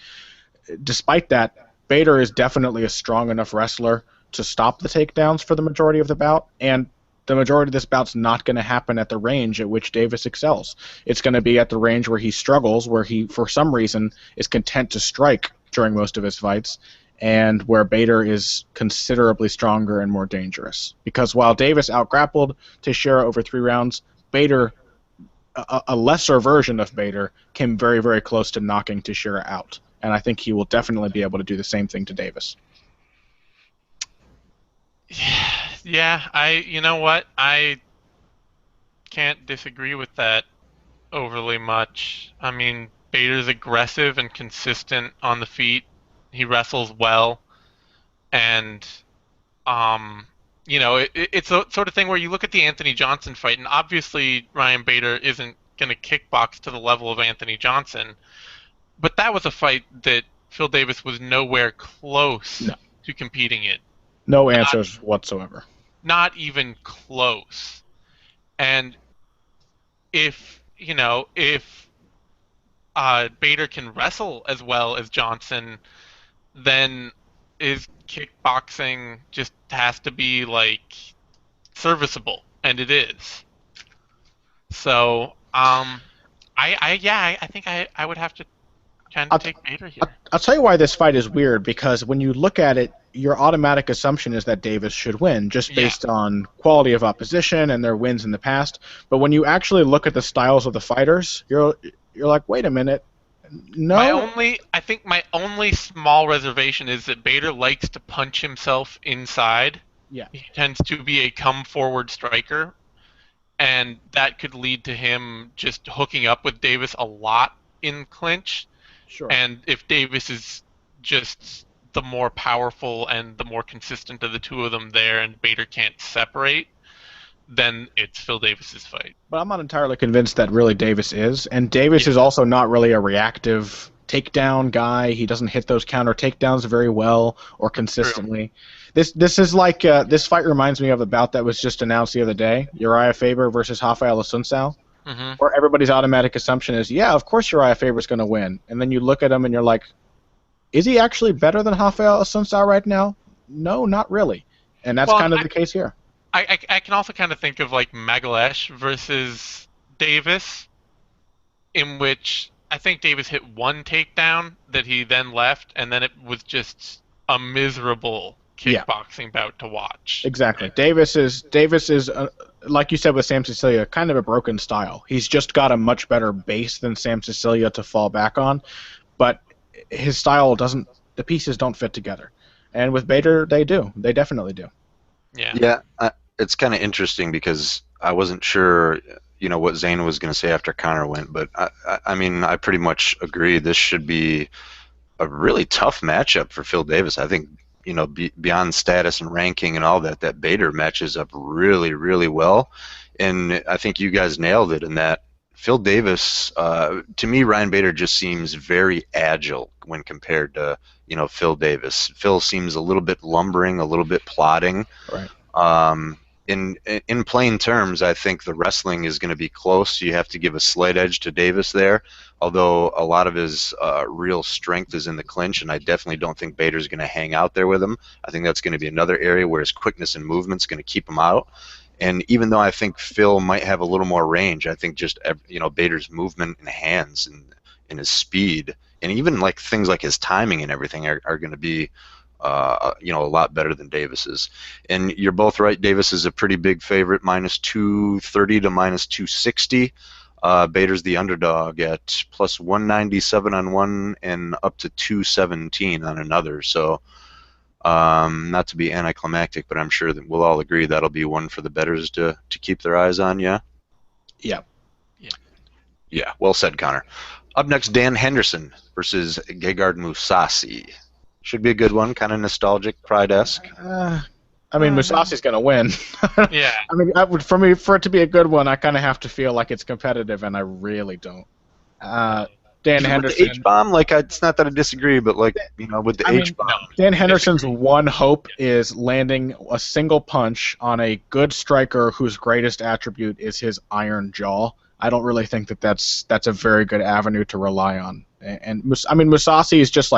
Despite that, Bader is definitely a strong enough wrestler to stop the takedowns for the majority of the bout, and the majority of this bout's not going to happen at the range at which Davis excels. It's going to be at the range where he struggles, where he, for some reason, is content to strike during most of his fights, and where Bader is considerably stronger and more dangerous. Because while Davis outgrappled Teixeira over 3 rounds, Bader, a lesser version of Bader, came very, very close to knocking Teixeira out. And I think he will definitely be able to do the same thing to Davis. Yeah, you know what? I can't disagree with that overly much. I mean, Bader's aggressive and consistent on the feet. He wrestles well. And, it's a sort of thing where you look at the Anthony Johnson fight, and obviously Ryan Bader isn't going to kickbox to the level of Anthony Johnson. But that was a fight that Phil Davis was nowhere close to competing in. No answers whatsoever. Not even close. And if Bader can wrestle as well as Johnson, then his kickboxing just has to be like serviceable, and it is. So, I think I would have to tend to take Bader here. I'll tell you why this fight is weird, because when you look at it, your automatic assumption is that Davis should win just based on quality of opposition and their wins in the past. But when you actually look at the styles of the fighters, you're like, wait a minute, no. I think my only small reservation is that Bader likes to punch himself inside. Yeah. He tends to be a come forward striker, and that could lead to him just hooking up with Davis a lot in clinch. Sure. And if Davis is just the more powerful and the more consistent of the two of them there, and Bader can't separate, then it's Phil Davis's fight. But I'm not entirely convinced that really Davis is. And Davis is also not really a reactive takedown guy. He doesn't hit those counter takedowns very well or consistently. True. This is like this fight reminds me of a bout that was just announced the other day, Uriah Faber versus Rafael Assunção, where everybody's automatic assumption is, yeah, of course Uriah Faber's going to win. And then you look at him and you're like, is he actually better than Rafael Assunção right now? No, not really. And that's kind of the case here. I can also kind of think of like Magalesh versus Davis, in which I think Davis hit one takedown that he then left, and then it was just a miserable kickboxing bout to watch. Exactly. Davis is like you said with Sam Cecilia, kind of a broken style. He's just got a much better base than Sam Cecilia to fall back on, but his style doesn't. The pieces don't fit together, and with Bader, they do. They definitely do. Yeah. Yeah. It's kind of interesting because I wasn't sure, what Zane was going to say after Connor went, but I mean, I pretty much agree. This should be a really tough matchup for Phil Davis. I think, beyond status and ranking and all that Bader matches up really, really well, and I think you guys nailed it in that Phil Davis, to me, Ryan Bader just seems very agile when compared to, Phil Davis. Phil seems a little bit lumbering, a little bit plodding. Right. In plain terms, I think the wrestling is going to be close. You have to give a slight edge to Davis there, although a lot of his real strength is in the clinch, and I definitely don't think Bader's going to hang out there with him. I think that's going to be another area where his quickness and movement's going to keep him out. And even though I think Phil might have a little more range, I think just Bader's movement and hands and his speed, and even like things like his timing and everything are going to be a lot better than Davis's. And you're both right. Davis is a pretty big favorite, minus 230 to minus 260. Bader's the underdog at plus 197 on one and up to 217 on another. So not to be anticlimactic, but I'm sure that we'll all agree that'll be one for the bettors to keep their eyes on. Yeah. Yeah. Well said, Connor. Up next, Dan Henderson versus Gegard Mousasi. Should be a good one, kind of nostalgic, Pride-esque. I mean, Mousasi's going to win. Yeah. I mean, for it to be a good one, I kind of have to feel like it's competitive, and I really don't. Dan Henderson. With the H-bomb, it's not that I disagree, but with the H-bomb. Dan Henderson's one hope is landing a single punch on a good striker whose greatest attribute is his iron jaw. I don't really think that's a very good avenue to rely on. And I mean, Mousasi is just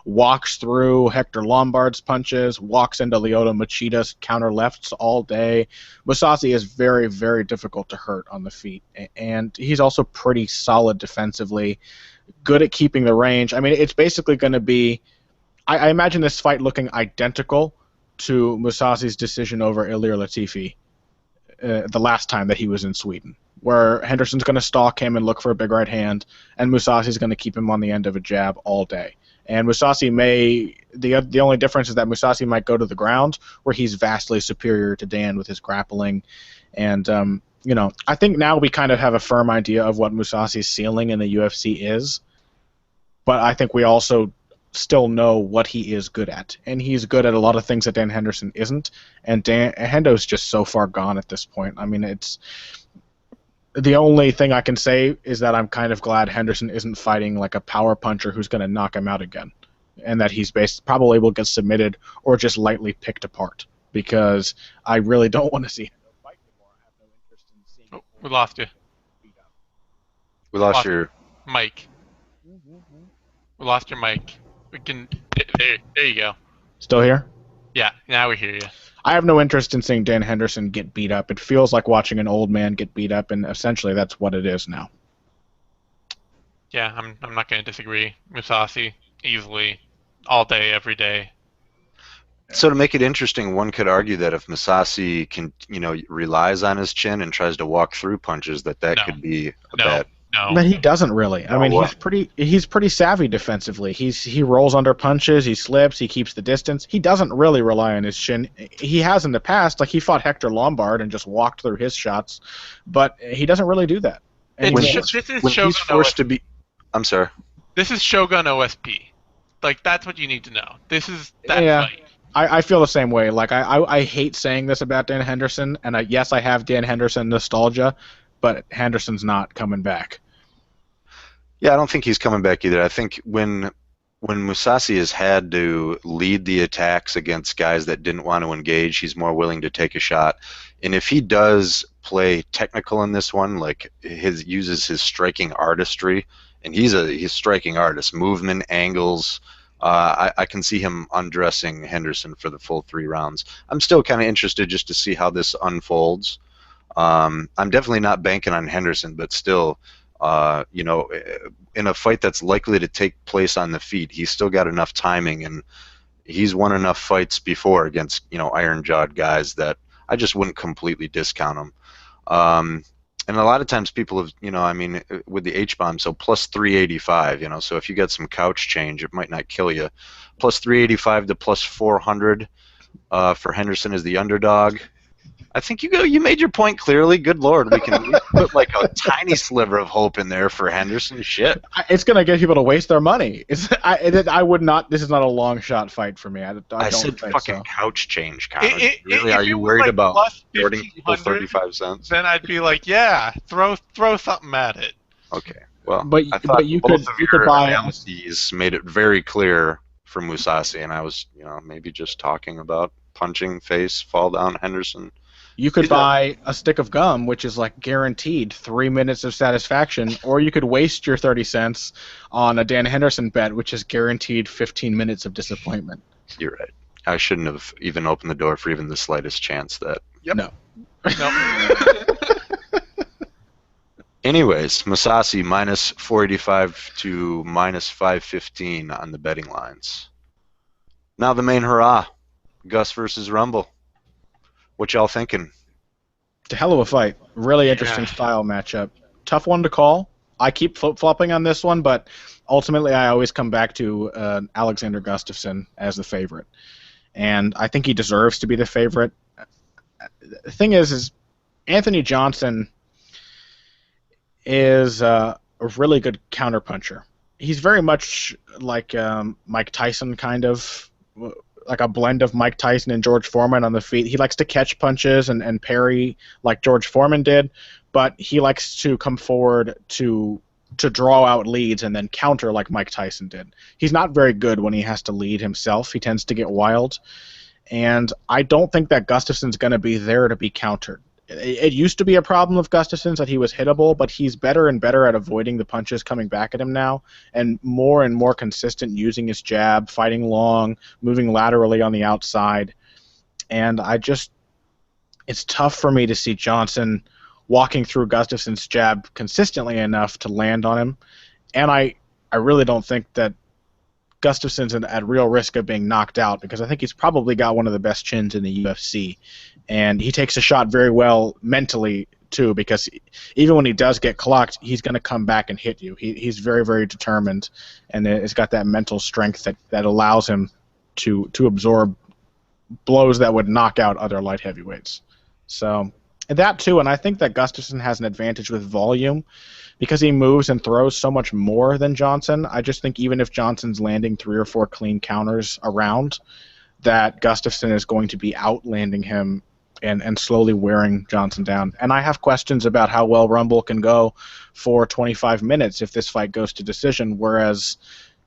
walks through Hector Lombard's punches, walks into Lyoto Machida's counter lefts all day. Mousasi is very, very difficult to hurt on the feet, and he's also pretty solid defensively, good at keeping the range. I mean, it's basically going to be. I imagine this fight looking identical to Mousasi's decision over Ilir Latifi the last time that he was in Sweden, where Henderson's going to stalk him and look for a big right hand, and Mousasi's going to keep him on the end of a jab all day. And Mousasi the only difference is that Mousasi might go to the ground, where he's vastly superior to Dan with his grappling. And, I think now we kind of have a firm idea of what Mousasi's ceiling in the UFC is, but I think we also still know what he is good at. And he's good at a lot of things that Dan Henderson isn't, and Hendo's just so far gone at this point. I mean, it's... The only thing I can say is that I'm kind of glad Henderson isn't fighting like a power puncher who's going to knock him out again, and that he's probably will get submitted or just lightly picked apart, because I really don't want to see him fight anymore. I have no interest in seeing. Oh, we lost you. We lost your mic. We lost your mic. We can. There you go. Still here? Yeah. Now we hear you. I have no interest in seeing Dan Henderson get beat up. It feels like watching an old man get beat up, and essentially that's what it is now. Yeah, I'm not going to disagree. Mousasi, easily, all day, every day. So to make it interesting, one could argue that if Masasi can, relies on his chin and tries to walk through punches, that No, could be a no, bad. no. But he doesn't really. I mean, what? he's pretty savvy defensively. He rolls under punches, he slips, he keeps the distance. He doesn't really rely on his chin. He has in the past, like he fought Hector Lombard and just walked through his shots, but he doesn't really do that anymore. This is When Shogun he's forced to OSP. be, I'm sorry. This is Shogun OSP. Like, that's what you need to know. This is that Yeah. fight. I feel the same way. Like I hate saying this about Dan Henderson, and yes, I have Dan Henderson nostalgia, but Henderson's not coming back. Yeah, I don't think he's coming back either. I think when Musasi has had to lead the attacks against guys that didn't want to engage, he's more willing to take a shot. And if he does play technical in this one, like uses his striking artistry, and he's a striking artist, movement, angles. I can see him undressing Henderson for the full 3 rounds. I'm still kind of interested just to see how this unfolds. I'm definitely not banking on Henderson, but still, in a fight that's likely to take place on the feet, he's still got enough timing, and he's won enough fights before against iron-jawed guys that I just wouldn't completely discount him. And a lot of times people have, with the H-bomb, so plus 385, so if you got some couch change, it might not kill you. Plus 385 to plus 400 for Henderson as the underdog. I think you made your point clearly. Good Lord, we can put like a tiny sliver of hope in there for Henderson. Shit. It's gonna get people to waste their money. I would not. This is not a long shot fight for me. I don't said think fucking so. couch change, Connor. Really, are you worried about plus shorting people 1,500, 35 cents? then I'd be like, yeah, throw something at it. Okay. Well, But I thought you both could of you your could buy. analyses made it very clear for Musasi, and I was, maybe just talking about punching face, fall down Henderson. You could buy a stick of gum, which is like guaranteed 3 minutes of satisfaction, or you could waste your 30 cents on a Dan Henderson bet, which is guaranteed 15 minutes of disappointment. You're right. I shouldn't have even opened the door for even the slightest chance that. Yep. No. Anyways, Musasi minus 485 to minus 515 on the betting lines. Now the main hurrah, Gus versus Rumble. What y'all thinking? It's a hell of a fight. Really interesting style matchup. Tough one to call. I keep flip-flopping on this one, but ultimately I always come back to Alexander Gustafsson as the favorite. And I think he deserves to be the favorite. The thing is Anthony Johnson is a really good counterpuncher. He's very much like Mike Tyson, kind of like a blend of Mike Tyson and George Foreman on the feet. He likes to catch punches and parry like George Foreman did, but he likes to come forward to draw out leads and then counter like Mike Tyson did. He's not very good when he has to lead himself. He tends to get wild, and I don't think that Gustafsson's going to be there to be countered. It used to be a problem of Gustafsson's that he was hittable, but he's better and better at avoiding the punches coming back at him now, and more consistent using his jab, fighting long, moving laterally on the outside. And it's tough for me to see Johnson walking through Gustafsson's jab consistently enough to land on him. And I really don't think that Gustafsson's at real risk of being knocked out, because I think he's probably got one of the best chins in the UFC. And he takes a shot very well mentally, too, because even when he does get clocked, he's going to come back and hit you. He's very, very determined, and it's got that mental strength that allows him to absorb blows that would knock out other light heavyweights. So that, too, and I think that Gustafsson has an advantage with volume, because he moves and throws so much more than Johnson. I just think even if Johnson's landing 3 or 4 clean counters around, that Gustafsson is going to be outlanding him and slowly wearing Johnson down. And I have questions about how well Rumble can go for 25 minutes if this fight goes to decision, whereas,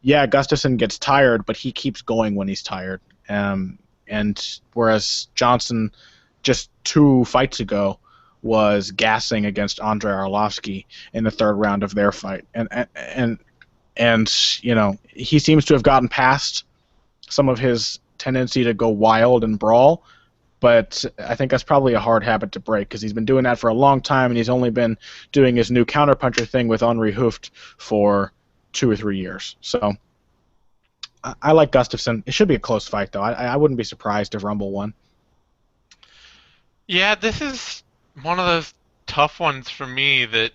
yeah, Gustafsson gets tired, but he keeps going when he's tired. And whereas Johnson, just 2 fights ago, was gassing against Andrei Arlovsky in the 3rd round of their fight. And he seems to have gotten past some of his tendency to go wild and brawl, but I think that's probably a hard habit to break, because he's been doing that for a long time, and he's only been doing his new counterpuncher thing with Henri Hooft for 2 or 3 years. So I like Gustafsson. It should be a close fight, though. I wouldn't be surprised if Rumble won. Yeah, this is one of those tough ones for me that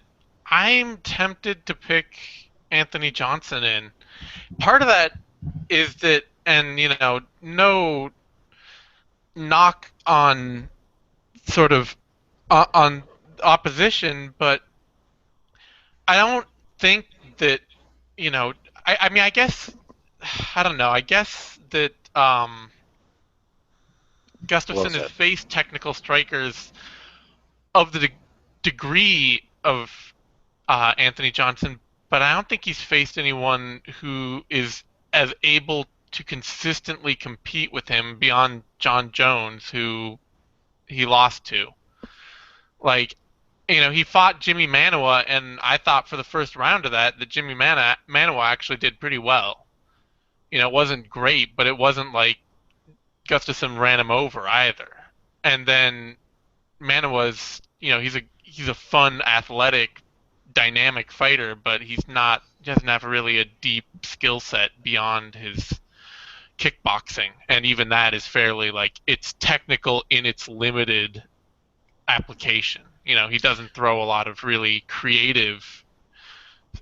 I'm tempted to pick Anthony Johnson in. Part of that is that, and no knock on sort of on opposition, but I don't think that you know. I mean, I guess I don't know. I guess that Well Gustafsson has said. faced technical strikers of the degree of Anthony Johnson, but I don't think he's faced anyone who is as able to consistently compete with him beyond John Jones, who he lost to. Like, he fought Jimmy Manawa, and I thought for the first round of that Jimmy Manawa actually did pretty well. It wasn't great, but it wasn't like Gustafsson ran him over either. And then Manawa's, he's a fun, athletic, dynamic fighter, but he doesn't have really a deep skill set beyond his kickboxing, and even that is fairly it's technical in its limited application. He doesn't throw a lot of really creative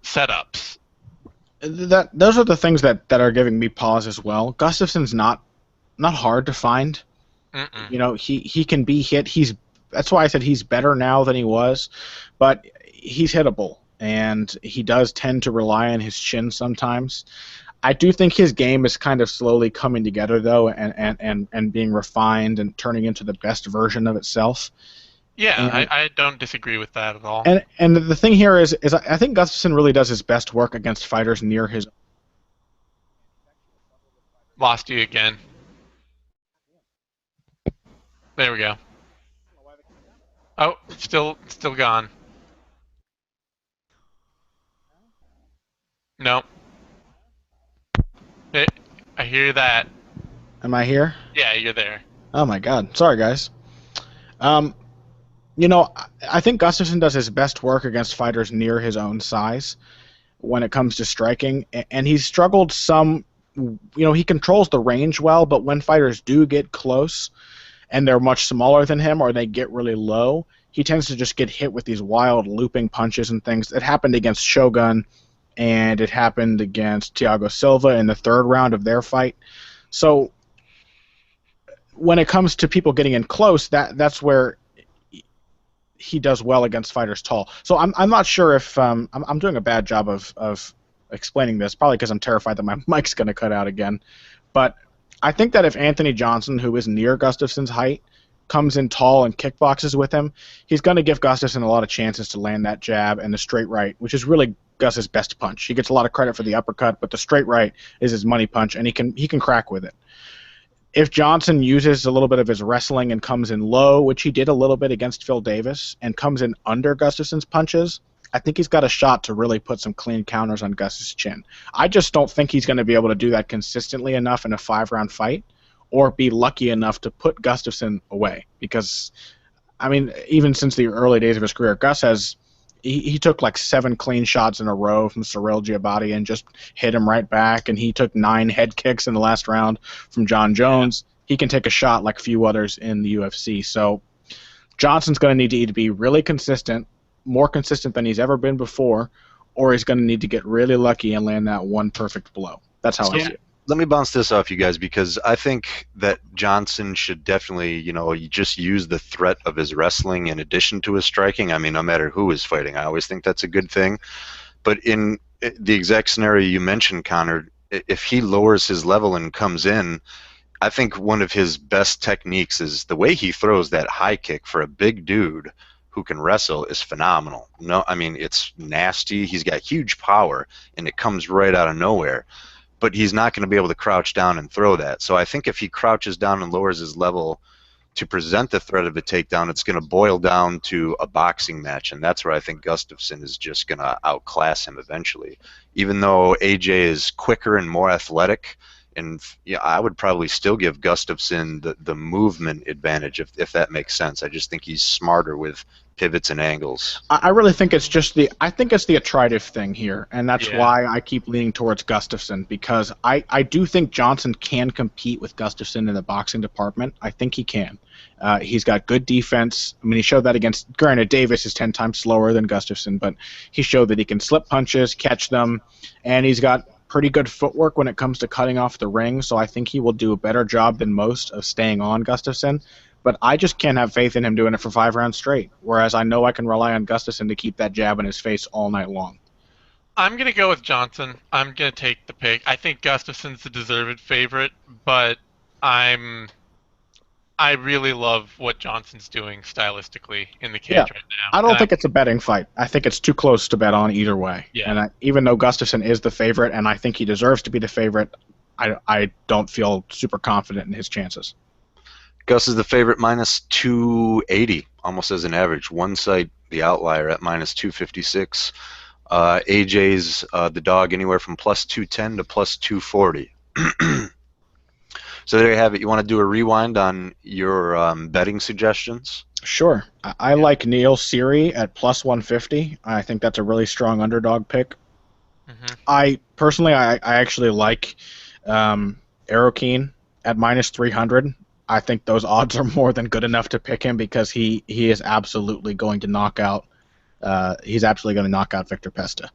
setups. Those are the things that are giving me pause as well. Gustafsson's not hard to find. Mm-mm. He can be hit. That's why I said he's better now than he was, but he's hittable, and he does tend to rely on his chin sometimes. I do think his game is kind of slowly coming together, though, and being refined and turning into the best version of itself. Yeah, And I don't disagree with that at all. and the thing here is I think Gustafsson really does his best work against fighters near his. Lost you again. There we go. Oh, still gone. No. I hear that. Am I here? Yeah, you're there. Oh my God! Sorry, guys. Um, I think Gustafsson does his best work against fighters near his own size when it comes to striking, and he's struggled some. He controls the range well, but when fighters do get close and they're much smaller than him or they get really low, he tends to just get hit with these wild looping punches and things. It happened against Shogun, and it happened against Thiago Silva in the third round of their fight. So when it comes to people getting in close, that's where he does well against fighters tall. So I'm not sure if I'm doing a bad job of explaining this, probably because I'm terrified that my mic's going to cut out again. But I think that if Anthony Johnson, who is near Gustafsson's height, comes in tall and kickboxes with him, he's going to give Gustafsson a lot of chances to land that jab and the straight right, which is really Gus's best punch. He gets a lot of credit for the uppercut, but the straight right is his money punch, and he can crack with it. If Johnson uses a little bit of his wrestling and comes in low, which he did a little bit against Phil Davis, and comes in under Gustafsson's punches, I think he's got a shot to really put some clean counters on Gus's chin. I just don't think he's going to be able to do that consistently enough in a 5-round fight, or be lucky enough to put Gustafsson away. Because, I mean, even since the early days of his career, Gus has he took like 7 clean shots in a row from Cirie Giabatti and just hit him right back, and he took 9 head kicks in the last round from John Jones. He can take a shot like few others in the UFC. So Johnson's going to need to either be really consistent, more consistent than he's ever been before, or he's going to need to get really lucky and land that one perfect blow. That's how I see it. Let me bounce this off you guys, because I think that Johnson should definitely, you just use the threat of his wrestling in addition to his striking. I mean, no matter who is fighting, I always think that's a good thing. But in the exact scenario you mentioned, Connor, if he lowers his level and comes in, I think one of his best techniques is the way he throws that high kick for a big dude who can wrestle is phenomenal. No, I mean, it's nasty. He's got huge power, and it comes right out of nowhere. But he's not going to be able to crouch down and throw that. So I think if he crouches down and lowers his level to present the threat of a takedown, it's going to boil down to a boxing match, and that's where I think Gustafsson is just going to outclass him eventually. Even though AJ is quicker and more athletic, And yeah, I would probably still give Gustafsson the movement advantage if that makes sense. I just think he's smarter with pivots and angles. I really think it's just I think it's the attritive thing here, and that's Yeah. why I keep leaning towards Gustafsson, because I do think Johnson can compete with Gustafsson in the boxing department. I think he can. He's got good defense. I mean, he showed that against, granted, Davis is 10 times slower than Gustafsson, but he showed that he can slip punches, catch them, and he's got pretty good footwork when it comes to cutting off the ring, so I think he will do a better job than most of staying on Gustafsson. But I just can't have faith in him doing it for 5 rounds straight, whereas I know I can rely on Gustafsson to keep that jab in his face all night long. I'm going to go with Johnson. I'm going to take the pick. I think Gustafsson's the deserved favorite, but I really love what Johnson's doing stylistically in the cage Yeah. right now. I don't think it's a betting fight. I think it's too close to bet on either way. Yeah. And even though Gustafsson is the favorite, and I think he deserves to be the favorite, I don't feel super confident in his chances. Gus is the favorite minus 280, almost as an average. One site, the outlier, at minus 256. AJ's the dog anywhere from plus 210 to plus 240. So there you have it. You want to do a rewind on your betting suggestions? Sure. I like Neil Cirie at plus 150. I think that's a really strong underdog pick. Mm-hmm. I actually like Aerokeen at minus 300. I think those odds are more than good enough to pick him, because he is absolutely going to knock out Victor Pesta.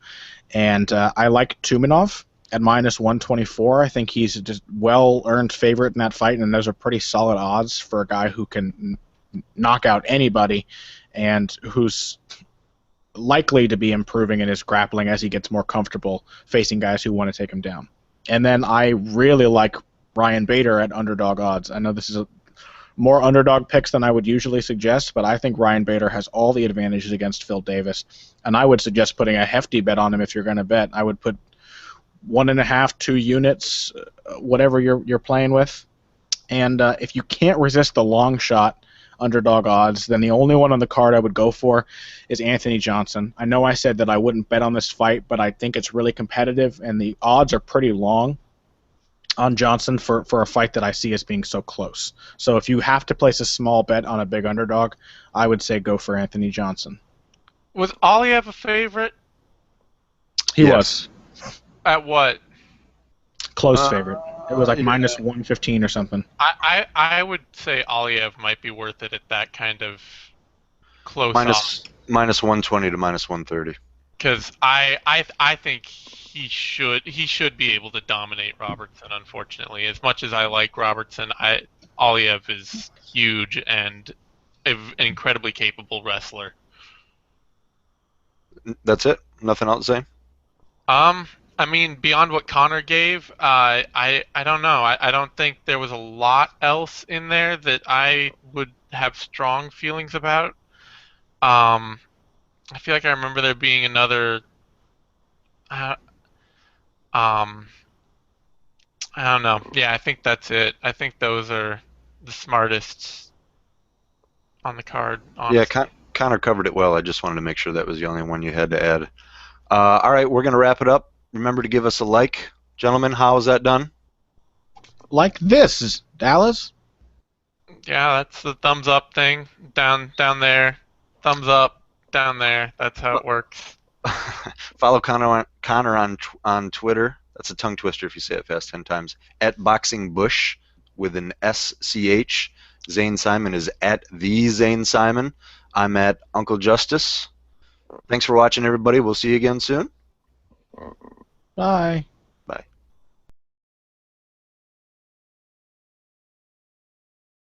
And I like Tumenov at minus 124. I think he's a just well-earned favorite in that fight, and those are pretty solid odds for a guy who can knock out anybody and who's likely to be improving in his grappling as he gets more comfortable facing guys who want to take him down. And then I really like Ryan Bader at underdog odds. I know this is more underdog picks than I would usually suggest, but I think Ryan Bader has all the advantages against Phil Davis, and I would suggest putting a hefty bet on him if you're going to bet. I would put 1.5, 2 units, whatever you're playing with. And if you can't resist the long shot underdog odds, then the only one on the card I would go for is Anthony Johnson. I know I said that I wouldn't bet on this fight, but I think it's really competitive, and the odds are pretty long on Johnson for a fight that I see as being so close. So if you have to place a small bet on a big underdog, I would say go for Anthony Johnson. Was Aliev a favorite? He Yes. was. At what? Close favorite. It was like yeah. minus 115 or something. I would say Aliev might be worth it at that kind of close Minus 120 to minus 130. because I think he should be able to dominate Robertson. Unfortunately, as much as I like Robertson, Aliev is huge and an incredibly capable wrestler. That's it? Nothing else to say? I mean, beyond what Connor gave, I don't know. I don't think there was a lot else in there that I would have strong feelings about. I feel like I remember there being another. I don't know. Yeah, I think that's it. I think those are the smartest on the card. Honestly. Yeah, Connor covered it well. I just wanted to make sure that was the only one you had to add. All right, we're going to wrap it up. Remember to give us a like. Gentlemen, how is that done? Like this, Dallas. Yeah, that's the thumbs up thing. Down there. Thumbs up. Down there. That's how it works. Follow Connor on Twitter. That's a tongue twister if you say it fast 10 times. At Boxing Bush with an SCH. Zane Simon is at the Zane Simon. I'm at Uncle Justice. Thanks for watching, everybody. We'll see you again soon. Bye.